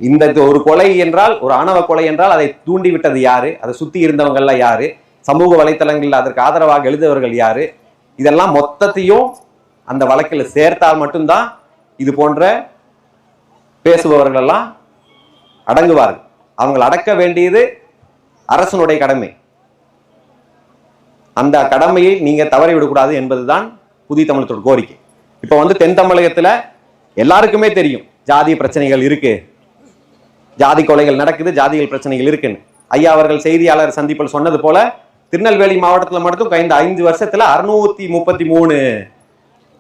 இந்த ஒரு கொலை என்றால், ஒரு ஆணவ கொலை என்றால் அதை தூண்டி விட்டது யாரு, அதை சுத்தி இருந்தவங்கெல்லாம் யாரு, சமூக வலைத்தளங்களில் அதற்கு ஆதரவாக எழுதுவர்கள் யாரு, இதெல்லாம் மொத்தத்தையும் அந்த வழக்கில் சேர்த்தால் மட்டும்தான் இது போன்ற பேசுபவர்கள் எல்லாம் அடங்குவார்கள். அவங்களை அடக்க வேண்டியது அரசனுடைய கடமை. அந்த கடமையை நீங்க தவறி விடக்கூடாது என்பதுதான் புதிய தமிழத்தோட கோரிக்கை. இப்ப தென் தமிழகத்துல எல்லாருக்குமே தெரியும் ஜாதி பிரச்சனைகள் இருக்கு, ஜாதி கொலைகள் நடக்குது, ஜாதிகள் பிரச்சனைகள் இருக்குன்னு. ஐயா அவர்கள் செய்தியாளர் சந்திப்பில் சொன்னது போல திருநெல்வேலி மாவட்டத்தில் மட்டும் இந்த 5 வருஷத்துல 633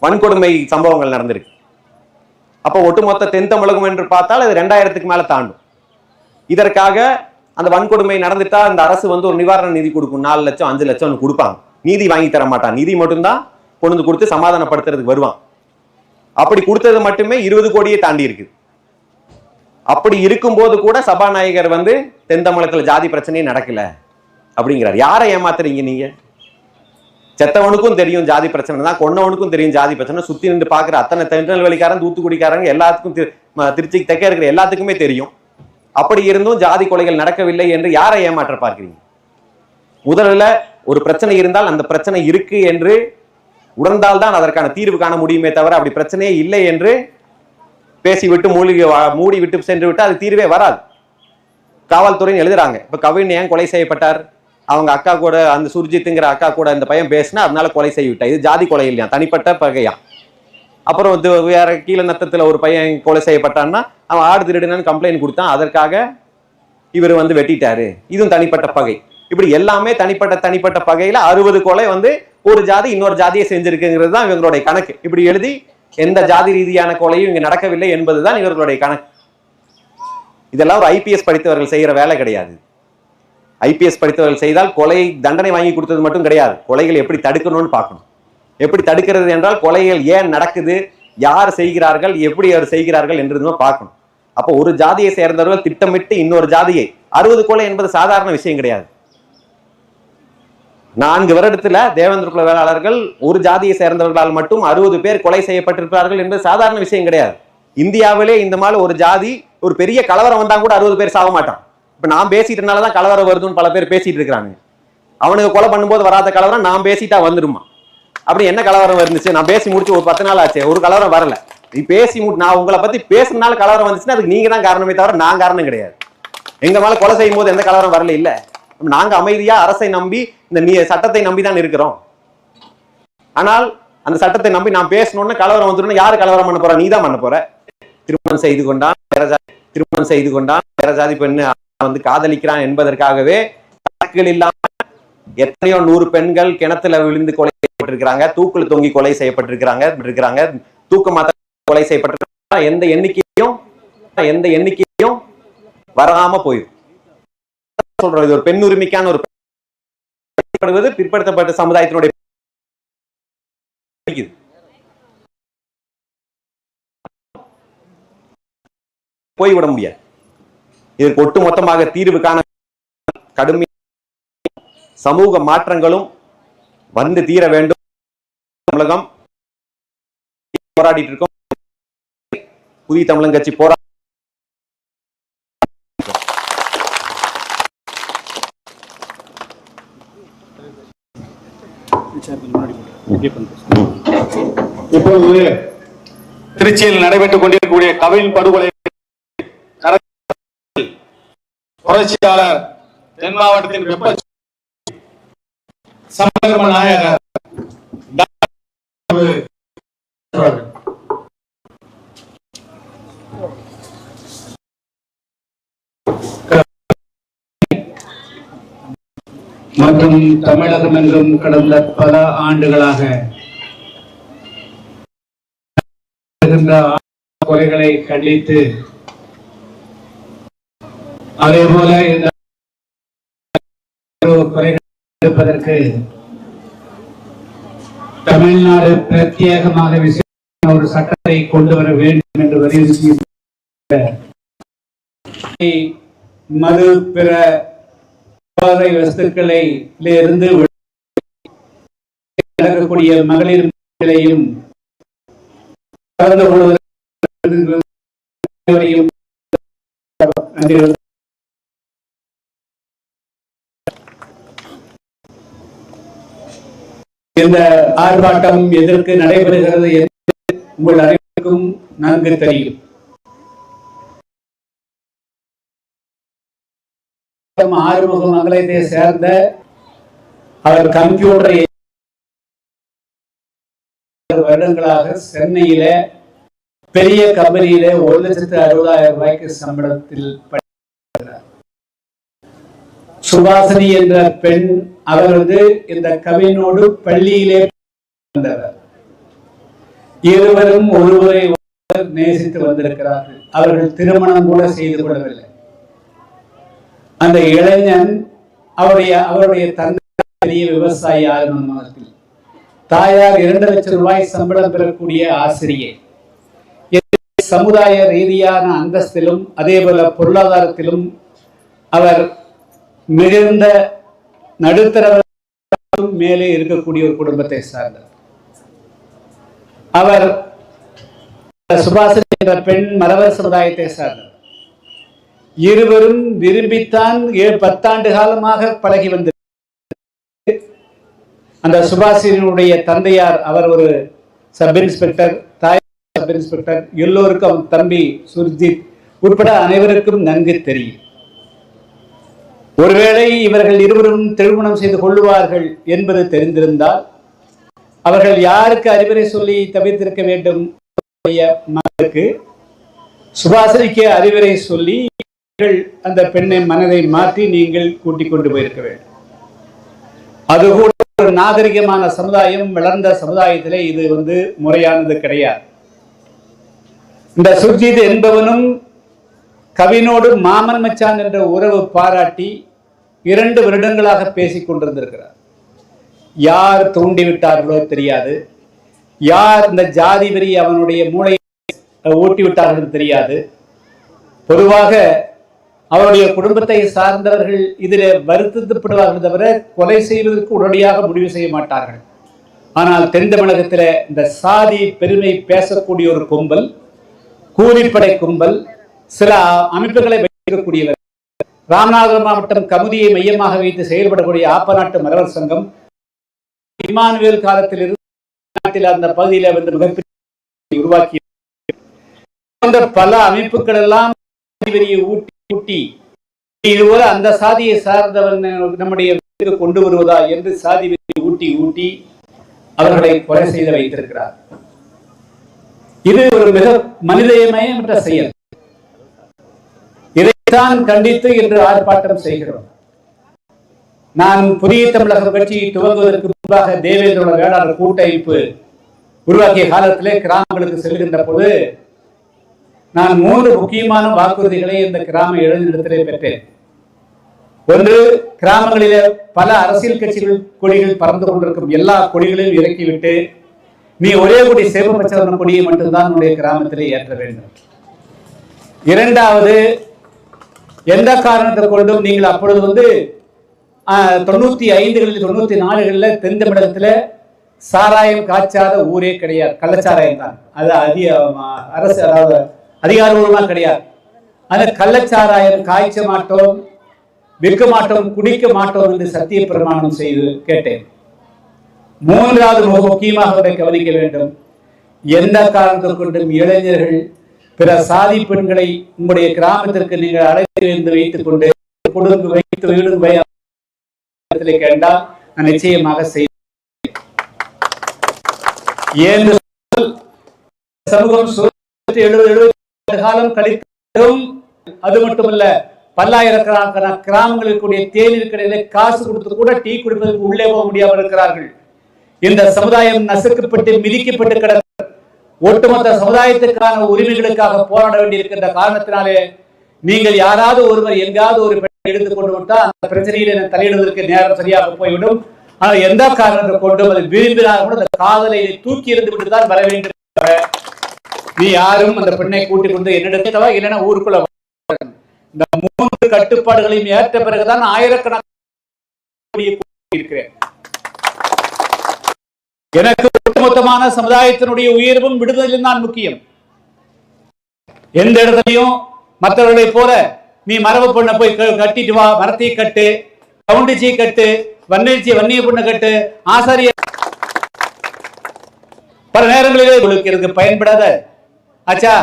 வன்கொடுமை சம்பவங்கள் நடந்திருக்கு. அப்போ ஒட்டுமொத்த தென் தமிழகம் என்று பார்த்தால் அது 2000க்கு மேல தாண்டும். இதற்காக அந்த வன்கொடுமை நடந்துட்டா அந்த அரசு ஒரு நிவாரண நிதி கொடுக்கும், 4 லட்சம் 5 லட்சம் கொடுப்பாங்க. நீதி வாங்கி தர மாட்டான், நிதி மட்டும்தான் கொண்டு கொடுத்து சமாதானப்படுத்துறதுக்கு வருவான். அப்படி கொடுத்தது மட்டுமே 20 கோடியை தாண்டி இருக்குது. அப்படி இருக்கும்போது கூட சபாநாயகர் தென் தமிழகத்துல ஜாதி பிரச்சனையே நடக்கல அப்படிங்கிறார். யாரை ஏமாத்துறீங்க நீங்க? செத்தவனுக்கும் தெரியும் ஜாதி பிரச்சனை தான், கொன்னவனுக்கும் தெரியும் ஜாதி பிரச்சனை. சுத்தி நின்று பாக்குற அத்தனை திருநெல்வேலிக்காரன் தூத்துக்குடிக்காரங்க எல்லாத்துக்கும், திருச்சிக்கு தெற்க இருக்கிற எல்லாத்துக்குமே தெரியும். அப்படி இருந்தும் ஜாதி கொலைகள் நடக்கவில்லை என்று யாரை ஏமாற்ற பார்க்கிறீங்க? முதல்ல ஒரு பிரச்சனை இருந்தால் அந்த பிரச்சனை இருக்கு என்று உணர்ந்தால் தான் அதற்கான தீர்வு காண முடியுமே தவிர அப்படி பிரச்சனையே இல்லை என்று பேசிவிட்டு மூடி விட்டு சென்று விட்டு அது தீர்வே வராது. காவல்துறைன்னு எழுதுறாங்க. இப்ப கவின் ஏன் கொலை செய்யப்பட்டார்? அவங்க அக்கா கூட, அந்த சுர்ஜித்துங்கிற அக்கா கூட இந்த பையன் பேசினா அதனால கொலை செய்யவிட்டா. இது ஜாதி கொலை இல்லையா, தனிப்பட்ட பகையா. அப்புறம் வேற கீழே நத்தத்துல ஒரு பையன் கொலை செய்யப்பட்டான்னா அவன் ஆடு திருடுனான்னு கம்ப்ளைண்ட் கொடுத்தான், அதற்காக இவர் வெட்டிட்டாரு, இதுவும் தனிப்பட்ட பகை. இப்படி எல்லாமே தனிப்பட்ட பகையில 60 கொலை ஒரு ஜாதி இன்னொரு ஜாதியை செஞ்சிருக்குங்கிறது தான் இவங்களுடைய கணக்கு. இப்படி எழுதி எந்த ஜாதி ரீதியான கொலையும் இங்க நடக்கவில்லை என்பதுதான் இவர்களுடைய கணக்கு. இதெல்லாம் ஒரு ஐபிஎஸ் படித்தவர்கள் செய்யற வேலை கிடையாது. ஐபிஎஸ் படித்தவர்கள் செய்தால் கொலை தண்டனை வாங்கி கொடுத்தது மட்டும் கிடையாது, கொலைகள் எப்படி தடுக்கணும்னு பார்க்கணும். எப்படி தடுக்கிறது என்றால் கொலைகள் ஏன் நடக்குது, யார் செய்கிறார்கள், எப்படி அவர் செய்கிறார்கள் என்றதும் பார்க்கணும். அப்போ ஒரு ஜாதியை சேர்ந்தவர்கள் திட்டமிட்டு இன்னொரு ஜாதியை 60 கொலை என்பது சாதாரண விஷயம் கிடையாது. 4 வருடத்துல தேவேந்திர குல வேளாளர்கள் ஒரு ஜாதியை சேர்ந்தவர்களால் மட்டும் 60 பேர் கொலை செய்யப்பட்டிருக்கிறார்கள் என்பது சாதாரண விஷயம் கிடையாது. இந்தியாவிலே இந்த மாதிரி ஒரு ஜாதி ஒரு பெரிய கலவரம் வந்தா கூட 60 பேர் சாக மாட்டான். இப்ப நான் பேசிட்டனாலதான் கலவரம் வருதுன்னு பல பேர் பேசிட்டு இருக்கிறாங்க. அவனுக்கு கொலை பண்ணும்போது வராத கலவரம் நான் பேசிட்டா வந்துருமா? அப்படி என்ன கலவரம் வந்துச்சு? நான் பேசி முடிச்சு ஒரு 10 நாள் ஆச்சு, ஒரு கலவரம் வரல. நீ பேசி நான் உங்களை பத்தி பேசுனால கலவரம் வந்துச்சுன்னா அதுக்கு நீங்க தான் காரணமே தவிர நான் காரணம் கிடையாது. எங்க மேல கொலை செய்யும் போது எந்த கலவரம் வரல. இல்ல, நாங்க அமைதியா அரசை நம்பி இந்த சட்டத்தை நம்பி தான் இருக்கிறோம். ஆனால் அந்த சட்டத்தை நம்பி நான் பேசணும்னு கலவரம் வந்துடும். யாரு கலவரம் பண்ண போற? நீ தான் பண்ண போற. திருமணம் செய்து கொண்டான் வேற ஜாதி பெண்ணு வந்து காதலிக்கிறான் என்பதற்காகவே இல்லாம எத்தனையோ 100 பெண்கள் கிணத்துல விழுந்து கொலை செய்யப்பட்டிருக்கிறாங்க, தூக்குல தொங்கி கொலை செய்யப்பட்டிருக்கிறாங்க, தூக்க மாத்த கொலை செய்யப்பட்டிருக்காங்க. எந்த எண்ணிக்கையும் வராம போயிடும். சொல்றோம், இது ஒரு பெண் உரிமைக்கான ஒரு பிற்படுத்தப்பட்ட சமுதாயத்தினுடைய போய்விட முடியாது. இதற்கு ஒட்டுமொத்தமாக தீர்வு காண கடுமை சமூக மாற்றங்களும் வந்து தீர வேண்டும். தமிழகம் போராடிட்டு இருக்கோம். புதிய தமிழன் கட்சி போராடி இப்பொழுது திருச்சியில் நடைபெற்றுக் கொண்டிருக்கக்கூடிய கவின் படுகொலை புரட்சியாளர் தென் மாவட்டத்தின் வெப்ப சமதர்ம நாயகர் மற்றும் தமிழகம் என்றும் கடந்த பல ஆண்டுகளாக கொலைகளை கண்டித்து அதே போல இந்த குறைகளை எடுப்பதற்கு தமிழ்நாடு பிரத்யேகமாக ஒரு சட்டத்தை கொண்டு வர வேண்டும் என்று வலியுறுத்தி மது பிற வஸ்துக்களை இருந்து நடக்கக்கூடிய மகளிர் நிலையும் கலந்து கொள்வதற்கு இந்த ஆர்ப்பாட்டம் எதற்கு நடைபெறுகிறது என்று உங்கள் அனைவருக்கும் நன்கு தெரியும். ஆறுமுக மங்களத்தை சேர்ந்த அவர் கம்ப்யூட்டரை வருடங்களாக சென்னையில பெரிய கம்பெனியில 1,60,000 ரூபாய்க்கு சம்பளத்தில் பணியாற்றுகிறார். சுபாசினி என்ற பெண் அவர் இந்த கவினோடு பள்ளியிலே வந்தவர். இருவரும் ஒருவரை நேசித்து வந்திருக்கிறார்கள். அவர்கள் திருமணம் கூட செய்து கொள்ளவில்லை. அந்த இளைஞன் அவருடைய தந்தை பெரிய விவசாயி ஆரம்பத்தில், தாயார் 2 லட்சம் ரூபாய் சம்பளம் பெறக்கூடிய ஆசிரியை. சமுதாய ரீதியான அந்தஸ்திலும் அதே போல பொருளாதாரத்திலும் அவர் மிகுந்த நடுத்தர மேலே இருக்கக்கூடிய ஒரு குடும்பத்தை சார்ந்தார். அவர் சுபாசினி என்ற பெண் மறவர் சமுதாயத்தை சார்ந்தார். இருவரும் விரும்பித்தான் 10 ஆண்டு காலமாக பழகி வந்த அந்த சுபாசினியுடைய தந்தையார் அவர் ஒரு சப் இன்ஸ்பெக்டர், தாயார் சப் இன்ஸ்பெக்டர். எல்லோருக்கும் அவன் தம்பி சுர்ஜித் உட்பட அனைவருக்கும் நன்கு தெரியும். ஒருவேளை இவர்கள் இருவரும் திருமணம் செய்து கொள்ளுவார்கள் என்பது தெரிந்திருந்தால் அவர்கள் யாருக்கு அறிவுரை சொல்லி தவிர்த்திருக்க வேண்டும்? மகளுக்கு, சுபாசினிக்கு அறிவுரை சொல்லி அந்த பெண்ணை மனதை மாற்றி நீங்கள் கூட்டிக் கொண்டு போயிருக்க வேண்டும். அது கூட ஒரு நாகரிகமான சமுதாயம், வளர்ந்த சமுதாயத்திலே இது முறையானது கிடையாது. இந்த சுர்ஜித் என்பவனும் கவினோடு மாமன் மச்சான் என்ற உறவு பாராட்டி 2 வருடங்களாக பேசிக் கொண்டிருந்திருக்கிறார். யார் தூண்டிவிட்டார்களோ தெரியாது, யார் இந்த ஜாதி வெறி அவனுடைய மூளையை ஊட்டிவிட்டார்கள் தெரியாது. பொதுவாக அவருடைய குடும்பத்தை சார்ந்தவர்கள் இதில் வருத்தப்படுவார்கள் தவிர கொலை செய்வதற்கு உடனடியாக முடிவு செய்ய மாட்டார்கள். ஆனால் தென் தமிழகத்தில் இந்த சாதி பெருமை பேசக்கூடிய ஒரு கும்பல், கூலிப்படை கும்பல், சில அமைப்புகளை வைக்கக்கூடியவர், ராமநாதபுரம் மாவட்டம் கமுதியை மையமாக வைத்து செயல்படக்கூடிய ஆப்பநாட்டு மரவர் சங்கம், இமானுவேல் காலத்தில் இருந்து அந்த பகுதியில் வந்து மிகப்பெரிய உருவாக்கி பல அமைப்புகள் எல்லாம் ஊட்டி இதுபோல அந்த சாதியை சார்ந்தவன் நம்முடைய வீட்டுக்கு கொண்டு வருவதா என்று சாதி ஊட்டி ஊட்டி அவர்களை கொலை செய்து வைத்திருக்கிறார். இது ஒரு மிக மனிதமயமற்ற செயல். இதைத்தான் கண்டித்து இன்று ஆர்ப்பாட்டம் செய்கிறோம். நான் புதிய தமிழக கட்சியை துவங்குவதற்கு முன்பாக தேவேந்திர வேளாளர் கூட்டமைப்பு உருவாக்கிய காலத்திலே கிராமங்களுக்கு செல்கின்ற போது நான் 3 முக்கியமான வாக்குறுதிகளை இந்த கிராம இளைஞரிடத்திலே பெற்றேன். ஒன்று, கிராமங்களிலே பல அரசியல் கட்சிகள் கொடிகள் பறந்து கொண்டிருக்கும் எல்லா கொடிகளையும் இறக்கிவிட்டு நீ ஒரே கொடி சேவப்பச்சவன கொடியை மட்டும்தான் உன்னுடைய கிராமத்திலே ஏற்ற வேண்டும். இரண்டாவது, எந்த காரணத்தை கொண்டும் நீங்கள் அப்பொழுது வந்து 95களில் 94களில் தென் தமிழகத்தில் சாராயம் காய்ச்சாத ஊரே கிடையாது. கள்ளச்சாராயம் தான் அது அரசு, அதாவது அதிகாரபூர்வமாக கிடையாது. அந்த கள்ளச்சாராயம் காய்ச்ச மாட்டோம், விற்க மாட்டோம், குடிக்க மாட்டோம் என்று சத்திய பிரமாணம் செய்து கேட்டேன். மூன்றாவது முக்கியமாக கவனிக்க வேண்டும், எந்த காரணத்தை கொண்டும் இளைஞர்கள் பிற சாதி பெண்களை உங்களுடைய கிராமத்திற்கு நீங்கள் அழைத்து வந்து வைத்துக் கொண்டு கொடுங்கு வைத்து வீடு கேட்டால் நான் நிச்சயமாக செய்வேன். சமூகம் 70 காலம் கழித்தும் அது மட்டுமல்ல, பல்லாயிரக்கணக்கான கிராமங்களில் கூடிய தேநீர் கடையில காசு கொடுத்து கூட டீ குடிப்பதற்கு உள்ளே போக முடியாமல் இருக்கிறார்கள். இந்த சமுதாயம் நசுக்கப்பட்டு மிதிக்கப்பட்டு கிடக்கிறது. ஒட்டுமொத்த சமுதாயத்துக்கான உரிமைகளுக்காக போராட வேண்டியிருக்கின்ற காரணத்தினாலே நீங்கள் யாராவது ஒருவர் எங்காவது ஒரு பெண்ணை எடுத்துக் கொண்டு விட்டால் அந்த பிரச்சனையில தலையிடுவதற்கு நேரம் சரியாக போய்விடும். ஆனால் எந்த காரணத்தை கொண்டும் அது விரும்பினால் கூட அந்த காதலை தூக்கி எறிந்து விட்டுதான் வர வேண்டும். நீ யாரும் அந்த பெண்ணை கூட்டிக் கொண்டு என்னிடத்தவா இல்லைன்னா ஊருக்குள்ள இந்த 3 கட்டுப்பாடுகளையும் ஏற்ற பிறகுதான் ஆயிரக்கணக்கான இருக்கிறேன். எனக்கு ஒட்டுமொத்தமான சமுதாயத்தினுடைய உயர்வும் விடுதலும் தான் முக்கியம். எந்த இடத்துலையும் மற்றவர்களை போல நீ மரபு பொண்ணை போய் கட்டிட்டு வா, மரத்தை கட்டு, கவுண்டிச்சி கட்டு, வன்னிய பொண்ணை கட்டு, ஆசாரிய பல நேரங்களிலே உங்களுக்கு பயன்படாத ஆச்சா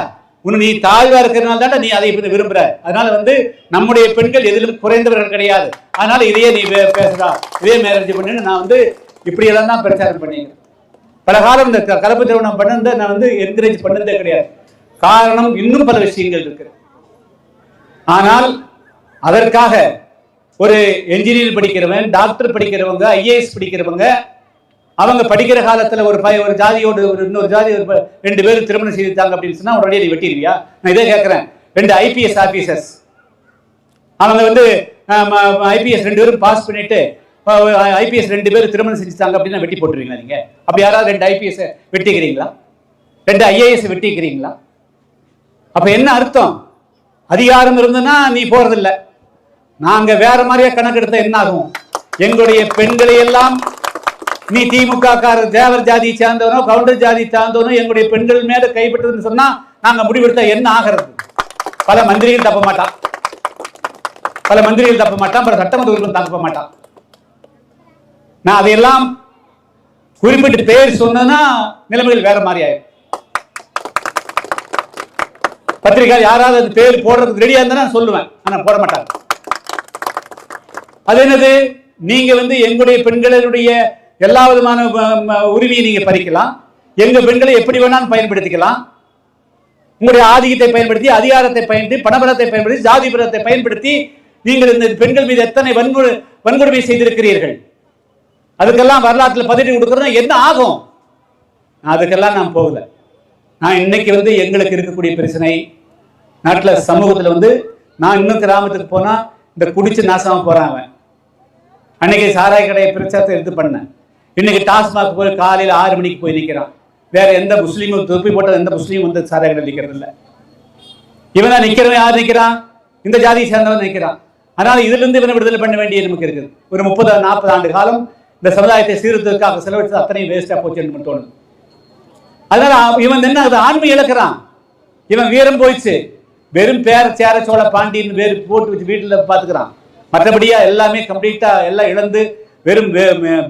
நீ தாழ்வா இருக்கிறதுனால தான் நீ அதை விரும்புற. அதனால வந்து நம்முடைய பெண்கள் எதிலும் குறைந்தவர்கள் கிடையாது. அதனால இதையே நீ பேசுறா, இதே மேரேஜ் பண்ணு. நான் வந்து இப்படி எல்லாம் தான் பிரச்சாரம் பண்ணீங்க. பல காலம் இந்த கலப்பு திருமணம் பண்ணது நான் வந்து என்கரேஜ் பண்ணதே கிடையாது. காரணம் இன்னும் பல விஷயங்கள் இருக்கு. ஆனால் அதற்காக ஒரு என்ஜினியர் படிக்கிறவன், டாக்டர் படிக்கிறவங்க, ஐஏஎஸ் படிக்கிறவங்க, அவங்க படிக்கிற காலத்துல ஒரு ஜாதியோடு இன்னொரு ஜாதி 2 பேரும் திருமணம் செய்தாங்க அப்படின்னு சொன்னா உடனே நீ வெட்டிடுவியா? நான் இதே கேட்கிறேன். 2 IPS ஆபீசர்ஸ் அவங்க வந்து IPS 2 பேரும் பாஸ் பண்ணிட்டு IPS 2 பேரும் திருமணம் செஞ்சுட்டாங்க அப்படின்னா வெட்டி போட்டுருவீங்களா நீங்க? அப்படி யாராவது 2 IPS வெட்டிக்கிறீங்களா? 2 IAS வெட்டிக்கிறீங்களா? அப்ப என்ன அர்த்தம்? அதிகாரம் இருந்ததுன்னா நீ போறதில்லை. நாங்க வேற மாதிரியா கணக்கெடுத்த என்ன ஆகும்? எங்களுடைய பெண்களை எல்லாம் நீ திமுக தேவர் ஜாதி சார்ந்தவனோ கவுண்டர் ஜாதி சார்ந்தவனோ எங்களுடைய பெண்கள் மேல கைப்பற்றதுன்னு சொன்னா நாங்க முடிவெடுத்தா என்ன ஆகிறது? பல மந்திரிகள் தப்ப மாட்டான், பல சட்டமன்ற உறுப்பினர் தப்ப மாட்டான். நான் அதையெல்லாம் குறிப்பிட்டு பேர் சொன்னா நிலைமைகள் வேற மாதிரி ஆயிடும். பத்திரிகை யாராவது அந்த பேர் போடுறதுக்கு ரெடியா இருந்தா நான் சொல்லுவேன், ஆனா போட மாட்டாங்க. அது என்னது? நீங்க வந்து எங்களுடைய பெண்களுடைய எல்லா விதமான உரிமையை நீங்க பறிக்கலாம், எங்க பெண்களை எப்படி வேணாலும் பயன்படுத்திக்கலாம். உங்களுடைய ஆதிக்கத்தை பயன்படுத்தி, அதிகாரத்தை பயன்படுத்தி, பணபலத்தை பயன்படுத்தி, ஜாதி பலத்தை பயன்படுத்தி நீங்கள் இந்த பெண்கள் மீது எத்தனை வன்கொடுமை செய்திருக்கிறீர்கள். அதுக்கெல்லாம் வரலாற்றில் பதிவு கொடுக்கறது என்ன ஆகும்? அதுக்கெல்லாம் நான் போகல. நான் இன்னைக்கு வந்து எங்களுக்கு இருக்கக்கூடிய பிரச்சனை நாட்டில் சமூகத்தில் வந்து நான் இன்னும் கிராமத்துக்கு போனா இந்த குடிச்சு நாசமா போறான். அன்னைக்கு சாராய கடையை பிரச்சாரத்தை எடுத்து பண்ணேன். இன்னைக்கு டாஸ்மாக் போய் காலையில் 6 மணிக்கு போய் நிற்கிறான். வேற எந்த முஸ்லீமும் தொப்பி போட்ட எந்த முஸ்லீமும் வந்து சாராய கடை நிற்கிறது இல்லை. இவன் தான் நிற்கிறவன். யார் நிற்கிறான்? இந்த ஜாதியை சேர்ந்தவன் நினைக்கிறான். அதனால இதுல இருந்து இவனை விடுதலை பண்ண வேண்டிய நமக்கு இருக்குது. ஒரு 30-40 ஆண்டு காலம் இந்த சமுதாயத்தை சீர்திருத்தத்துக்காக செலவழித்து அத்தனையும் வேஸ்டா போச்சு என்று தோணுது. அதனால இவன் என்ன ஆண்மை இழக்கிறான், இவன் வீரம் போயிடுச்சு. வெறும் சேர சோழ பாண்டியன் வேறு போட்டு வச்சு வீட்டுல பாத்துக்கிறான். மற்றபடியா எல்லாமே கம்ப்ளீட்டா எல்லாம் இழந்து வெறும்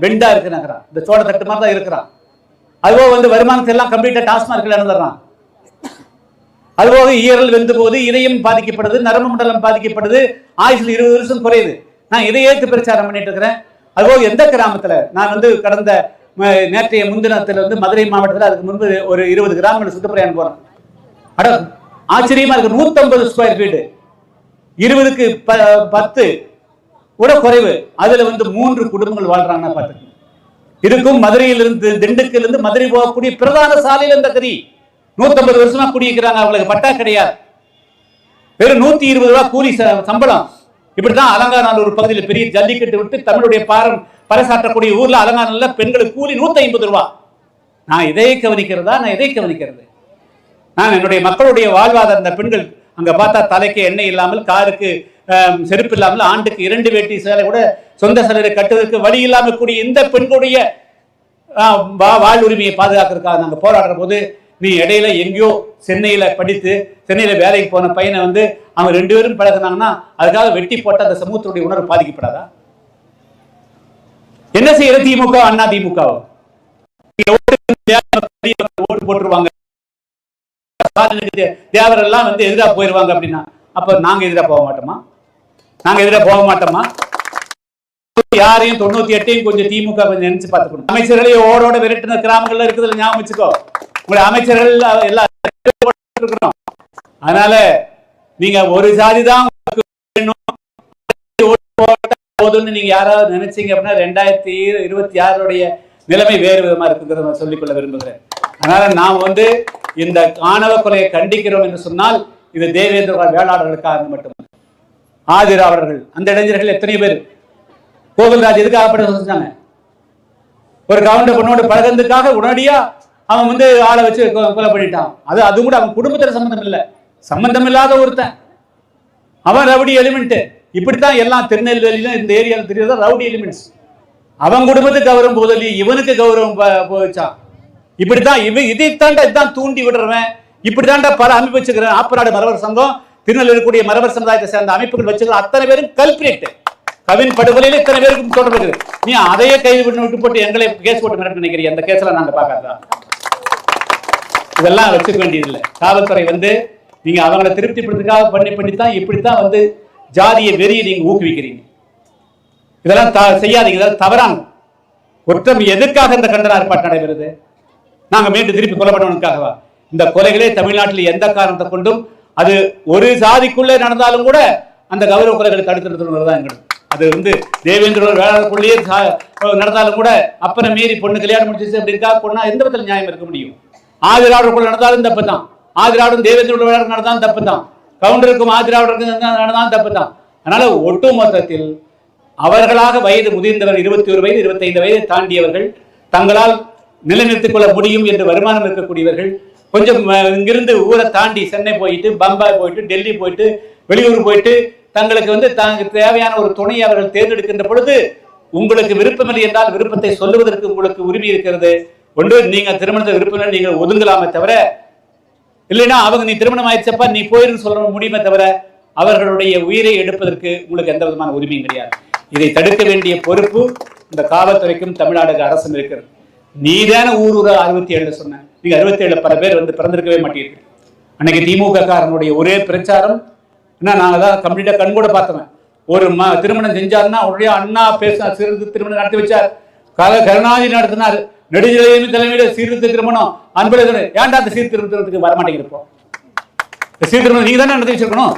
பெண்டா இருக்கிறான். இந்த சோழ தட்டு மாதிரி தான் இருக்கிறான். அதுபோக வருமானத்தை எல்லாம் கம்ப்ளீட்டா டாஸ்மார்க்ல இழந்துடுறான். அதுபோக ஈரல் வெந்து போகுது, இதயம் பாதிக்கப்படுது, நரம்பு மண்டலம் பாதிக்கப்படுது, ஆயுஷ்ல 20 வருஷம் குறையுது. நான் இதை ஏற்று பிரச்சாரம் பண்ணிட்டு இருக்கிறேன். அதுபோக எந்த கிராமத்துல நான் கடந்த நேற்றைய முன்தினத்துல மதுரை மாவட்டத்தில் அதுக்கு முன்பு ஒரு 20 கிராமங்கள் சுற்றுப்பிரயாணம் போறேன். அட ஆச்சரியமா இருக்கு. 150 ஸ்கொயர் ஃபீட், 20க்கு 10 கூட குறைவு. அதுல 3 குடும்பங்கள் வாழ்றாங்கன்னா பாத்துக்க. இருக்கும் மதுரையிலிருந்து திண்டுக்கல்லிருந்து மதுரை போகக்கூடிய பிரதான சாலையில் இந்த கறி 150 வருஷமா குடியிருக்கிறாங்க. அவங்களுக்கு பட்டா கிடையாது. வெறும் 120 ரூபாய் கூலி சம்பளம். இப்படிதான் அலங்காநல்லூர் பகுதியில் பெரிய ஜல்லிக்கட்டு விட்டு தமிழுடைய பறைசாற்றக்கூடிய ஊர்ல அலங்காநல்ல பெண்களுக்கு கூலி 150 ரூபாய். நான் இதை கவனிக்கிறதா? நான் எதை கவனிக்கிறது? நான் என்னுடைய மக்களுடைய வாழ்வாதார அந்த பெண்கள் அங்க பார்த்தா தலைக்கு எண்ணெய் இல்லாமல், காருக்கு செருப்பு இல்லாமல், ஆண்டுக்கு 2 வேட்டி சேலை கூட சொந்த சிலரை கட்டுவதற்கு வழி இல்லாமல் கூடிய இந்த பெண்களுடைய வாழ் உரிமையை பாதுகாக்கிறதுக்காக நாங்கள் போராடுற போது, நீ இடையில எங்கேயோ சென்னையில படித்து சென்னையில வேலைக்கு போன பையனை அவங்க 2 பேரும் பழகினாங்கன்னா அதுக்காக வெட்டி போட்ட அந்த சமூகத்துடைய உணர்வு பாதிக்கப்படாதா? என்ன செய்யற திமுக அண்ணா திமுக ஓட்டு போட்டுருவாங்க, தேவர் எல்லாம் எதிராக போயிருவாங்க அப்படின்னா அப்ப நாங்க எதிராக போக மாட்டோமா? நாங்க எதிராக போக மாட்டோமா? யாரையும் 98 கொஞ்சம் திமுக கொஞ்சம் நினைச்சு பார்த்துக்கணும். அமைச்சர்களே ஓடோட விரட்டின கிராமங்கள்ல இருக்குதுல ஞாபகம் வச்சுக்கோ. உங்களுடைய அமைச்சர்கள் எல்லாம். அதனால நீங்க ஒரு ஜாதி தான் போதும்னு நீங்க யாராவது நினைச்சீங்க அப்படின்னா 2026 நிலைமை வேறு விதமா இருக்குங்கிறத சொல்லிக்கொள்ள விரும்புகிறேன். அதனால நாம் இந்த ஆணவ கொலையை கண்டிக்கிறோம் என்று சொன்னால் இது தேவேந்திர வேளாளர்களுக்காக மட்டுமல்ல. ஆதிராவிடர்கள் அந்த இளைஞர்கள் எத்தனை பேர் கோகுல்ராஜ் எதுக்காக செஞ்சாங்க? ஒரு கவுண்டர் பொண்ணோட பழகிறதுக்காக உடனடியா அவன் ஆளை வச்சு கொலை பண்ணிட்டான். அது கூட அவன் குடும்பத்துல சம்பந்தம் இல்லை, சம்பந்தம் இல்லாத ஒருத்தன், அவன் ரவுடி எலிமெண்ட். இப்படித்தான் எல்லாம் திருநெல்வேலியில இந்த ஏரியாவில் தெரியாத ரவுடி எலிமெண்ட்ஸ். அவன் குடும்பத்துக்கு கௌரவம் போதலி, இவனுக்கு கௌரவம் போச்சான். இப்படித்தான் இதைத்தான் தூண்டி விடுறவன். இப்படித்தான்டா பல அமைப்பு வச்சுக்கிறேன். ஆப்பநாடு மரவர் சங்கம், திருநெல்வேலி கூடிய மரவர் சமுதாயத்தை சேர்ந்த அமைப்புகள் வச்சுக்கிற அத்தனை பேரும் கல்பிரேட். கவின் படுகொலையில் இத்தனை பேருக்கும் தொடர்பு இருக்குது. நீ அதையே கைது பண்ணி விட்டு போட்டு எங்களை கேஸ் போட்டு மிரட்டு நினைக்கிறீங்க. அந்த கேஸ்ல நாங்க பார்க்காதா? இதெல்லாம் வச்சுக்க வேண்டியதில்லை. காவல்துறை நீங்க அவங்களை திருப்திப்படுத்துக்காக பண்ணித்தான் இப்படித்தான் ஜாதிய வெறியை நீங்க ஊக்குவிக்கிறீங்க. இதெல்லாம் செய்யாதீங்க. இதெல்லாம் தவறான குற்றம். எதுக்காக இந்த கண்டன ஆர்ப்பாட்டம் நடைபெறுது? நாங்க மீண்டும் திருப்பி கொலை பண்ணவனுக்காகவா? இந்த கொலைகளே தமிழ்நாட்டில் எந்த காரணத்தை கொண்டும் அது ஒரு சாதிக்குள்ளே நடந்தாலும் கூட அந்த கௌரவ கொலைகளை தடுத்துதான் எங்களுக்கு. அது தேவேந்திர வேளாளருக்குள்ளேயே நடந்தாலும் கூட அப்பனை மீறி பொண்ணு கல்யாணம் முடிச்சிச்சு அப்படின்னா பொண்ணா எந்த விதத்தில் நியாயம் இருக்க முடியும்? ஆதிராவிடருக்குள்ள நடந்தாலும் தப்பு தான். ஆதிராவிடம் தேவேந்திர வேளாளர் நடந்தாலும் தப்பு தான். கவுண்டருக்கும் ஆதிராவிடருக்கும் நடந்தாலும் தப்பு தான். அதனால ஒட்டு மொத்தத்தில் அவர்களாக வயது முதிர்ந்தவர் 21 வயது 25 வயதை தாண்டியவர்கள், தங்களால் நிலைநிறுத்திக் கொள்ள முடியும் என்று வருமானம் இருக்கக்கூடியவர்கள், கொஞ்சம் இங்கிருந்து ஊரை தாண்டி சென்னை போயிட்டு, பம்பாய் போயிட்டு, டெல்லி போயிட்டு, வெளியூர் போயிட்டு தங்களுக்கு தங்களுக்கு தேவையான ஒரு துணையை அவர்கள் தேர்ந்தெடுக்கின்ற பொழுது உங்களுக்கு விருப்பமில்லை என்றால் விருப்பத்தை சொல்லுவதற்கு உங்களுக்கு உரிமை இருக்கிறது. ஒன்று, நீங்க திருமணத்தை விருப்பம் நீங்கள் ஒதுங்கலாமே தவிர, இல்லைன்னா அவங்க நீ திருமணம் ஆயிடுச்சப்பா நீ போயிருந்து சொல்ல முடியுமே தவிர அவர்களுடைய உயிரை எடுப்பதற்கு உங்களுக்கு எந்த விதமான உரிமையும் கிடையாது. இதை தடுக்க வேண்டிய பொறுப்பு இந்த காவல்துறைக்கும் தமிழ்நாடு அரசும் இருக்கிறது. நீதான ஊர் 67 சொன்ன, நீங்க 67 பல பேர் பிறந்திருக்கவே மாட்டீர்கள். அன்னைக்கு திமுக காரனுடைய ஒரே பிரச்சாரம் என்ன, நாங்க தான் கம்ப்ளீட்டா கண்கூட பார்த்தோம். ஒரு திருமணம் செஞ்சாருன்னா உடனே அண்ணா பேச சீர்திருத்த திருமணம் நடத்தி வச்சார். கருணாநிதி நடத்தினார். நெடுஞ்செழியன் தலைமையில சீர்திருத்த திருமணம் அன்பு. ஏன்டா அந்த சீர்திருத்தத்துக்கு வரமாட்டேங்கிறப்போ? சீர்திருமணம் நீங்க தானே நடத்தி வச்சிருக்கணும்.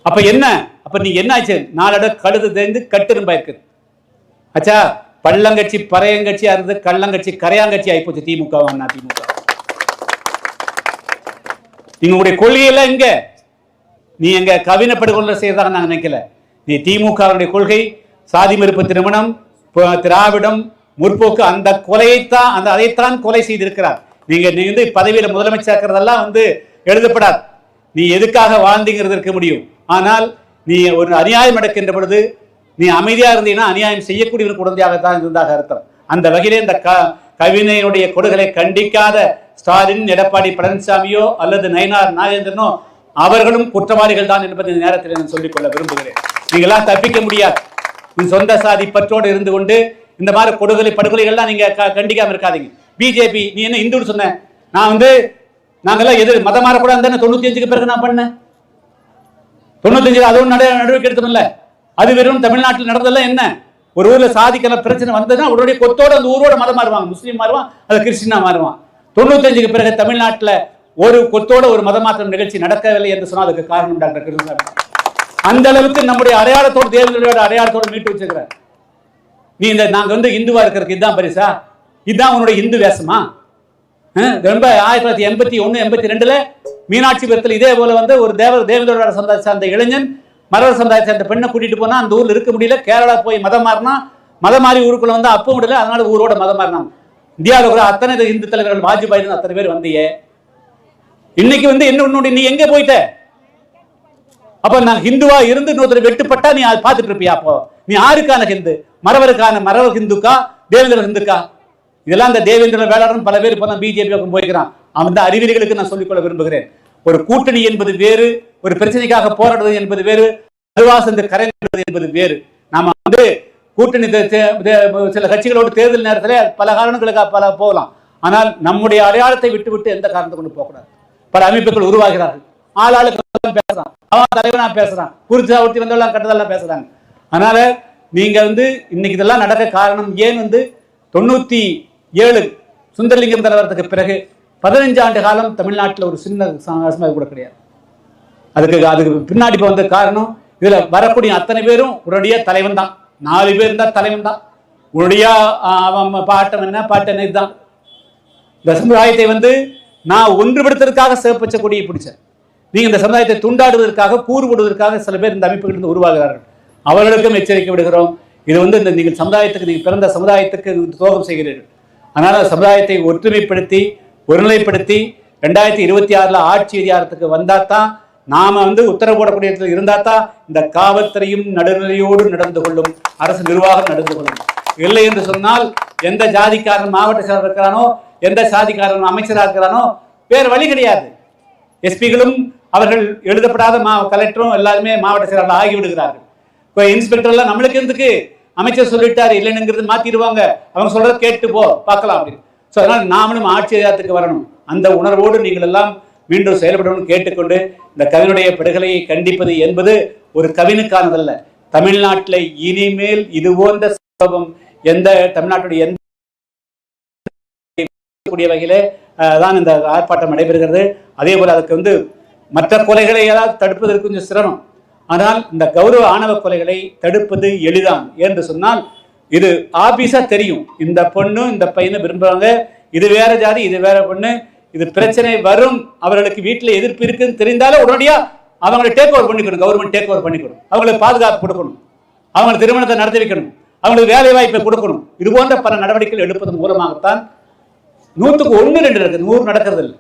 அப்ப என்ன? அப்ப நீ என்ன ஆச்சு? நாளோட கழுது தெரிந்து கட்டுரும்பா இருக்கு. அச்சா, பள்ளங்கட்சி பறையங்கட்சியா இருந்தது கள்ளங்கட்சி கரையாங்கட்சி ஆயிப்போச்சு திமுக. அண்ணா திமுக நீங்களுடைய கொள்கையெல்லாம் எங்க? நீ எங்க கவினப்படுகொள்ள செய்யறதாக நான் நினைக்கல. நீ திமுகவுடைய கொள்கை சாதி மறுப்பு திருமணம், திராவிடம், முற்போக்கு, அந்த கொலையைத்தான் அதைத்தான் கொலை செய்திருக்கிறார். நீங்க பதவியில முதலமைச்சர் எழுதப்படாது. நீ எதுக்காக வாழ்ந்தீங்கிறது இருக்க முடியும். ஆனால் நீ ஒரு அநியாயம் நடக்கின்ற பொழுது நீ அமைதியா இருந்தீங்கன்னா அநியாயம் செய்யக்கூடியவன் குழந்தையாகத்தான் இருந்தாக அர்த்தம். அந்த வகையிலே இந்த கவிஞனுடைய கொடுகளை கண்டிக்காத ஸ்டாலின், எடப்பாடி பழனிசாமியோ அல்லது நயினார் நாகேந்திரனோ அவர்களும் குற்றவாளிகள் தான் என்பதை இந்த நேரத்தில் நான் சொல்லிக்கொள்ள விரும்புகிறேன். நீங்களாம் தப்பிக்க முடியாது. சொந்த சாதி பற்றோடு இருந்து கொண்டு இந்த மாதிரி கொடுகொலை படுகொலைகள்லாம் நீங்க கண்டிக்காம இருக்காதீங்க. பிஜேபி நீ என்ன இந்துன்னு சொன்ன, நான் நாங்கெல்லாம் எது மதம் மாறக்கூடாது 95க்கு பிறகு நான் பண்ணேன். 95 அதுவும் நடவடிக்கை எடுத்தோம்ல. அது வெறும் தமிழ்நாட்டில் நடந்ததெல்லாம் என்ன, ஒரு ஊர்ல சாதிக்கிற பிரச்சனை வந்ததுன்னா உடனே கொத்தோட அந்த ஊரோட மதம் மாறுவாங்க. முஸ்லீம் மாறுவான், அது கிறிஸ்டினா மாறுவான். 95க்கு பிறகு தமிழ்நாட்டில் ஒரு கொத்தோட ஒரு மதமாற்றம் நிகழ்ச்சி நடக்கவில்லை என்று சொன்னால் அதுக்கு காரணம் டாக்டர் கிருஷ்ணசாமி. அந்த அளவுக்கு நம்முடைய அடையாளத்தோடு தேவர்களோட அடையாளத்தோடு மீட்டு வச்சிருக்கிற நீ நாங்க இந்துவா இருக்கிறதுக்கு இதுதான் பரிசா? இதுதான் உன்னுடைய இந்து வேஷமா? ரொம்ப 1981 82 மீனாட்சிபுரத்தில் இதே போல ஒரு தேவேந்திரோட சமுதாயத்தை சார்ந்த இளைஞன் மரவர் சமுதாயத்தை சேர்ந்த பெண்ணை கூட்டிட்டு போனா அந்த ஊர்ல இருக்க முடியல. கேரளா போய் மதம் மாறினா, மதம் மாறி ஊருக்குள்ள அப்ப முடியல, அதனால ஊரோட மதம் மாறினாங்க. இந்தியாவில் கூட அத்தனை இந்து தலைவர்கள் வாஜ்பாய் அத்தனை பேர் வந்தியே. இன்னைக்கு என்ன நீ எங்க போயிட்ட? அப்ப நான் ஹிந்துவா இருந்து இன்னொருத்தர் வெட்டுப்பட்டா நீ அதை பார்த்துட்டு இருப்பியா? அப்போ நீ யாருக்கான ஹிந்து? மரவர் ஹிந்துக்கா, தேவேந்திர ஹிந்துக்கா? இதெல்லாம் இந்த தேவேந்திர வேளாளரும் பல பேர் இப்பதான் பிஜேபி போய்க்கிறான். அந்த அறிவியல்களுக்கு நான் சொல்லிக்கொள்ள விரும்புகிறேன். ஒரு கூட்டணி என்பது வேறு, ஒரு பிரச்சனைக்காக போராடுவது என்பது வேறு, அருவாசந்து கரைந்தது என்பது வேறு. நாம கூட்டணி சில கட்சிகளோடு தேர்தல் நேரத்தில் பல காரணங்களுக்காக போகலாம். ஆனால் நம்முடைய அடையாளத்தை விட்டு எந்த காரணத்தை கொண்டு போகக்கூடாது. பல அமைப்புகள் உருவாகிறார்கள். ஆளாளுக்கு பேசுறான், அவன் தலைவனா பேசுறான், குறிச்சா ஒருத்தி வந்தவெல்லாம் கட்டதெல்லாம் பேசுறாங்க. அதனால நீங்க இன்னைக்கு இதெல்லாம் நடக்க காரணம் ஏன் 97 சுந்தரலிங்கம் தலைவரத்துக்கு பிறகு 15 ஆண்டு காலம் தமிழ்நாட்டில் ஒரு சின்ன சமாசமாக கூட கிடையாது. அதுக்கு பின்னாடி வந்த காரணம் இதுல வரக்கூடிய அத்தனை பேரும் உடனடியா தலைவன் தான். 4 பேர் இருந்தா தலைவன் தான். உடனடியா பாட்டம் என்ன பாட்டம் இதுதான். இந்த சமுதாயத்தை நான் ஒன்றுபடுத்துவதற்காக சிவப்பச்ச கொடியை பிடிச்சேன். நீங்க இந்த சமுதாயத்தை துண்டாடுவதற்காக கூறுபடுவதற்காக சில பேர் இந்த அமைப்புகளிலிருந்து உருவாகிறார்கள். அவர்களுக்கும் எச்சரிக்கை விடுகிறோம். இது இந்த நீங்கள் சமுதாயத்துக்கு, நீங்க பிறந்த சமுதாயத்துக்கு துரோகம் செய்கிறீர்கள். அதனால சமுதாயத்தை ஒற்றுமைப்படுத்தி ஒருநிலைப்படுத்தி 2026 ஆட்சி அதிகாரத்துக்கு வந்தாதான், நாம உத்தரவு போடக்கூடிய இடத்துல இருந்தாதான் இந்த காவல்துறையும் நடுநிலையோடு நடந்து கொள்ளும், அரசு நிர்வாகம் நடந்து கொள்ளும். இல்லை என்று சொன்னால் எந்த ஜாதிக்காரன் மாவட்ட செயலர் இருக்கிறானோ, எந்த சாதிக்காரன் அமைச்சராக இருக்கிறானோ வேறு வழி கிடையாது. எஸ்பிகளும் அவர்கள் எழுதப்படாத கலெக்டரும் எல்லாருமே மாவட்ட செயலர்கள் ஆகிவிடுகிறார்கள். இப்போ இன்ஸ்பெக்டர்லாம் நம்மளுக்கு எதுக்கு அமைச்சர் சொல்லிட்டாரு இல்லைன்னுங்கிறது மாத்திடுவாங்க. அவங்க சொல்றதை கேட்டு போ பார்க்கலாம் அப்படின்னு. ஸோ அதனால் நாமளும் ஆட்சி அதிகாரத்துக்கு வரணும். அந்த உணர்வோடு நீங்கள் எல்லாம் மீண்டும் செயல்படணும்னு கேட்டுக்கொண்டு, இந்த கவினுடைய படுகொலையை கண்டிப்பது என்பது ஒரு கவினுக்கானதல்ல. தமிழ்நாட்டில் இனிமேல் இது போன்ற சம்பவம் எந்த தமிழ்நாட்டுடைய எந்த வகையிலே தான் இந்த ஆர்ப்பாட்டம் நடைபெறுகிறது. அதே போல அதுக்கு மற்ற கொலைகளை ஏதாவது தடுப்பதற்கு கொஞ்சம் சிரமம். ஆனால் இந்த கௌரவ ஆணவ கொலைகளை தடுப்பது எளிதான் என்று சொன்னால், இது ஆபீஸா தெரியும், இந்த பொண்ணு இந்த பையனை விரும்புறாங்க, இது வேற ஜாதி இது வேற பொண்ணு, இது பிரச்சனை வரும், அவர்களுக்கு வீட்டில் எதிர்ப்பு இருக்குன்னு தெரிந்தாலும் உடனடியா அவங்களை டேக் ஓவர் பண்ணிக்கணும். கவர்மெண்ட் டேக் ஓவர் பண்ணிக்கணும். அவங்களுக்கு பாதுகாப்பு கொடுக்கணும், அவங்களுக்கு திருமணத்தை நடத்தி வைக்கணும், அவங்களுக்கு வேலை வாய்ப்பை கொடுக்கணும். இது போன்ற பல நடவடிக்கைகள் எடுப்பதன் மூலமாகத்தான் 100க்கு 1 2 நடக்குது, 100 நடக்கிறது இல்லை.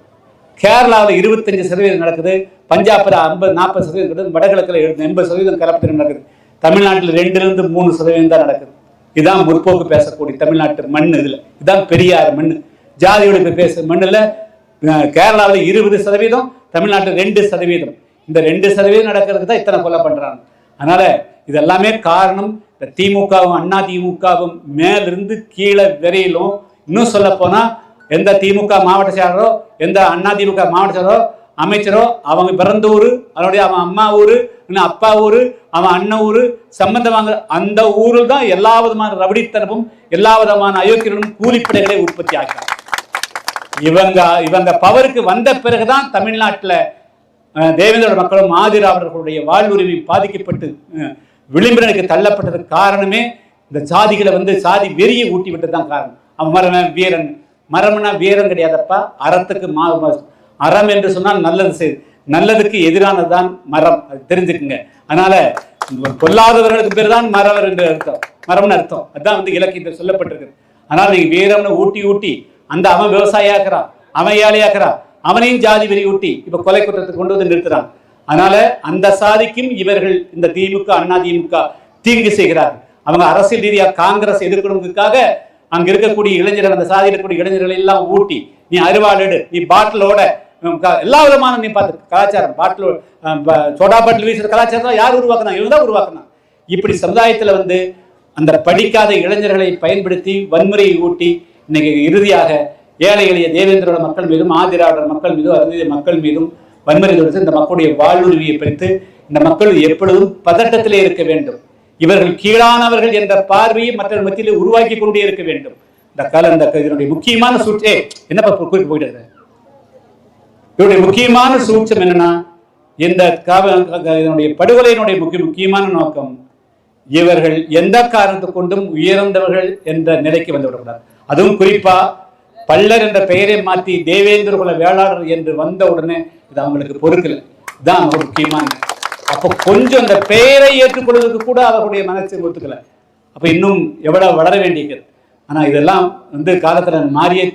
கேரளாவில் 25% நடக்குது, பஞ்சாபில் 50-40% நடக்குது, வடகிழக்கில் 80% கலப்பத்திரம் நடக்குது. தமிழ்நாட்டில் 2-3% தான் நடக்குது. இதுதான் முற்போக்கு பேசக்கூடிய தமிழ்நாட்டு மண். இதுதான் பெரியார் மண், ஜாதி ஒழிப்பு பேச மண்ணில். கேரளாவில் 20%, தமிழ்நாட்டில் 2%. இந்த 2% நடக்கிறதுக்கு தான் இத்தனை கொலை பண்றாங்க. அதனால இதெல்லாமே காரணம் இந்த திமுகவும் அண்ணா திமுகவும் மேலிருந்து கீழே வரையிலும். இன்னும் சொல்ல போனா எந்த திமுக மாவட்ட செயலரோ, எந்த அண்ணா திமுக மாவட்ட செயலரோ, அமைச்சரோ, அவங்க பிறந்த ஊரு, அதனுடைய அவன் அம்மா ஊரு, அப்பா ஊரு, அவன் அண்ணன் ஊரு சம்பந்தமாக அந்த ஊரில் தான் எல்லா விதமான ரபடித்தனமும் எல்லா விதமான அயோக்கியர்களும் கூலிப்படைகளை உற்பத்தி ஆகிறார். இவங்க பவருக்கு வந்த பிறகுதான் தமிழ்நாட்டில் தேவேந்திர மக்களும் ஆதிராவிடர்களுடைய வாழ்வுரிமை பாதிக்கப்பட்டு விளிம்பினருக்கு தள்ளப்பட்டதுக்கு காரணமே இந்த சாதிகளை சாதி வெறியை ஊட்டி விட்டது தான் காரணம். அவன் மரமன் வீரன், மரம்னா வீரம் கிடையாதப்பா, அறத்துக்கு அறம் என்று சொன்னால் நல்லது செய்து, நல்லதுக்கு எதிரானதுதான் மரம், அது தெரிஞ்சுக்குங்க. அதனால கொல்லாதவர்களுக்கு பேர் தான் மரவர் என்று அர்த்தம், மரம்னு அர்த்தம். அதுதான் இலக்கியத்தில் சொல்லப்பட்டிருக்கு. அதனால நீங்க வீரம்னு ஊட்டி அந்த அவன் விவசாயியாக்குறான், அவன் ஏழையாக்குறான், அவனையும் ஜாதி வெறி ஊட்டி இப்ப கொலை குற்றத்தை கொண்டு நிறுத்துறான். அதனால அந்த சாதிக்கும் இவர்கள் இந்த திமுக அண்ணா திமுக தீங்கு செய்கிறார். அவங்க அரசியல் ரீதியா காங்கிரஸ் எதிர்க்கணுங்கிறதுக்காக அங்க இருக்கக்கூடிய இளைஞர்கள், அந்த சாதியில் இருக்கக்கூடிய இளைஞர்கள் எல்லாம் ஊட்டி, நீ அருவாள் எடு, நீ பாட்டிலோட, எல்லா விதமான நீ பார்த்து கலாச்சாரம், பாட்டில் சோடா பாட்டில் வீசுற கலாச்சாரம் யார் உருவாக்குனா? இவங்க தான் உருவாக்குனா. இப்படி சமுதாயத்துல வந்து அந்த படிக்காத இளைஞர்களை பயன்படுத்தி வன்முறையை ஊட்டி இன்னைக்கு இறுதியாக ஏழை எளிய தேவேந்திரோட மக்கள் மீதும் ஆதிராவிடர் மக்கள் மீதும் அருந்திய மக்கள் மீதும் வன்முறை தொடுத்து இந்த மக்களுடைய வாழ்வுரிமையை பறித்து இந்த மக்கள் எப்பொழுதும் பதட்டத்திலே இருக்க வேண்டும். இவர்கள் கீழானவர்கள் என்ற பார்வையை மற்ற மத்தியிலே உருவாக்கி கொண்டே இருக்க வேண்டும். இதனுடைய முக்கியமான சூழ்ச்சி என்னப்பா போயிட்டு இதனுடைய முக்கியமான சூழ்ச்சம் என்னன்னா, இந்த இதனுடைய படுகொலையினுடைய முக்கியமான நோக்கம் இவர்கள் எந்த காரணத்தை கொண்டும் உயர்ந்தவர்கள் என்ற நிலைக்கு வந்துவிடக்கூடாது. அதுவும் குறிப்பா பல்லர் என்ற பெயரை மாற்றி தேவேந்திர குல வேளாளர் என்று வந்த உடனே இது அவங்களுக்கு பொறுக்கல. இதுதான் அவங்க முக்கியமான. அப்போ கொஞ்சம் அந்த பெயரை ஏற்றுக்கொள்வதற்கு கூட அவர்களுடைய மனசை ஒத்துக்கல. அப்ப இன்னும் எவ்வளவு வளர வேண்டியிருக்கிறது. ஆனா இதெல்லாம் வந்து காலத்துல மாற்றியே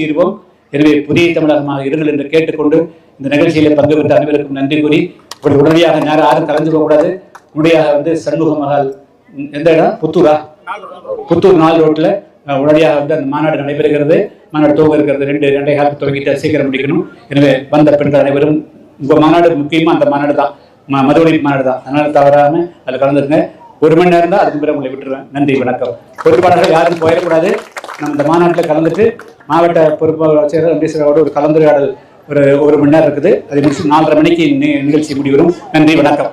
தீர்வோம். எனவே புதிய தமிழகமாக இருங்கள் என்று கேட்டுக்கொண்டு இந்த நிகழ்ச்சியில பங்கு பெற்ற அனைவருக்கும் நன்றி கூறி, இப்படி உடனடியாக நேரம் யாரும் கலந்து போகக்கூடாது. உடனடியாக வந்து சண்முக மகால் எந்த இடம்? புத்தூர் 4 ரோட்ல உடனடியாக வந்து அந்த மாநாடு நடைபெறுகிறது. மாநாடு துவங்க இருக்கிறது 2:30 துவங்கிட்டு சீக்கிரம் முடிக்கணும். எனவே வந்த பெண்கள் அனைவரும் உங்க மாநாடு முக்கியமா அந்த மாநாடு தான், மதுரை மாநாடு தான். அதனால தவறாம அதில் கலந்துருங்க. 1 மணி நேரம் தான், அதுக்கு பிறகு உங்களை விட்டுருவேன். நன்றி, வணக்கம். பொறுப்பாளர்கள் யாரும் போயிடக்கூடாது. நம்ம இந்த மாநாட்டில் கலந்துட்டு மாவட்ட பொறுப்பாளர் செயலர் ஒரு கலந்துரையாடல் ஒரு 1 மணி நேரம் இருக்குது. அதை முடிச்சு 4:30 மணிக்கு நிகழ்ச்சி முடிவரும். நன்றி, வணக்கம்.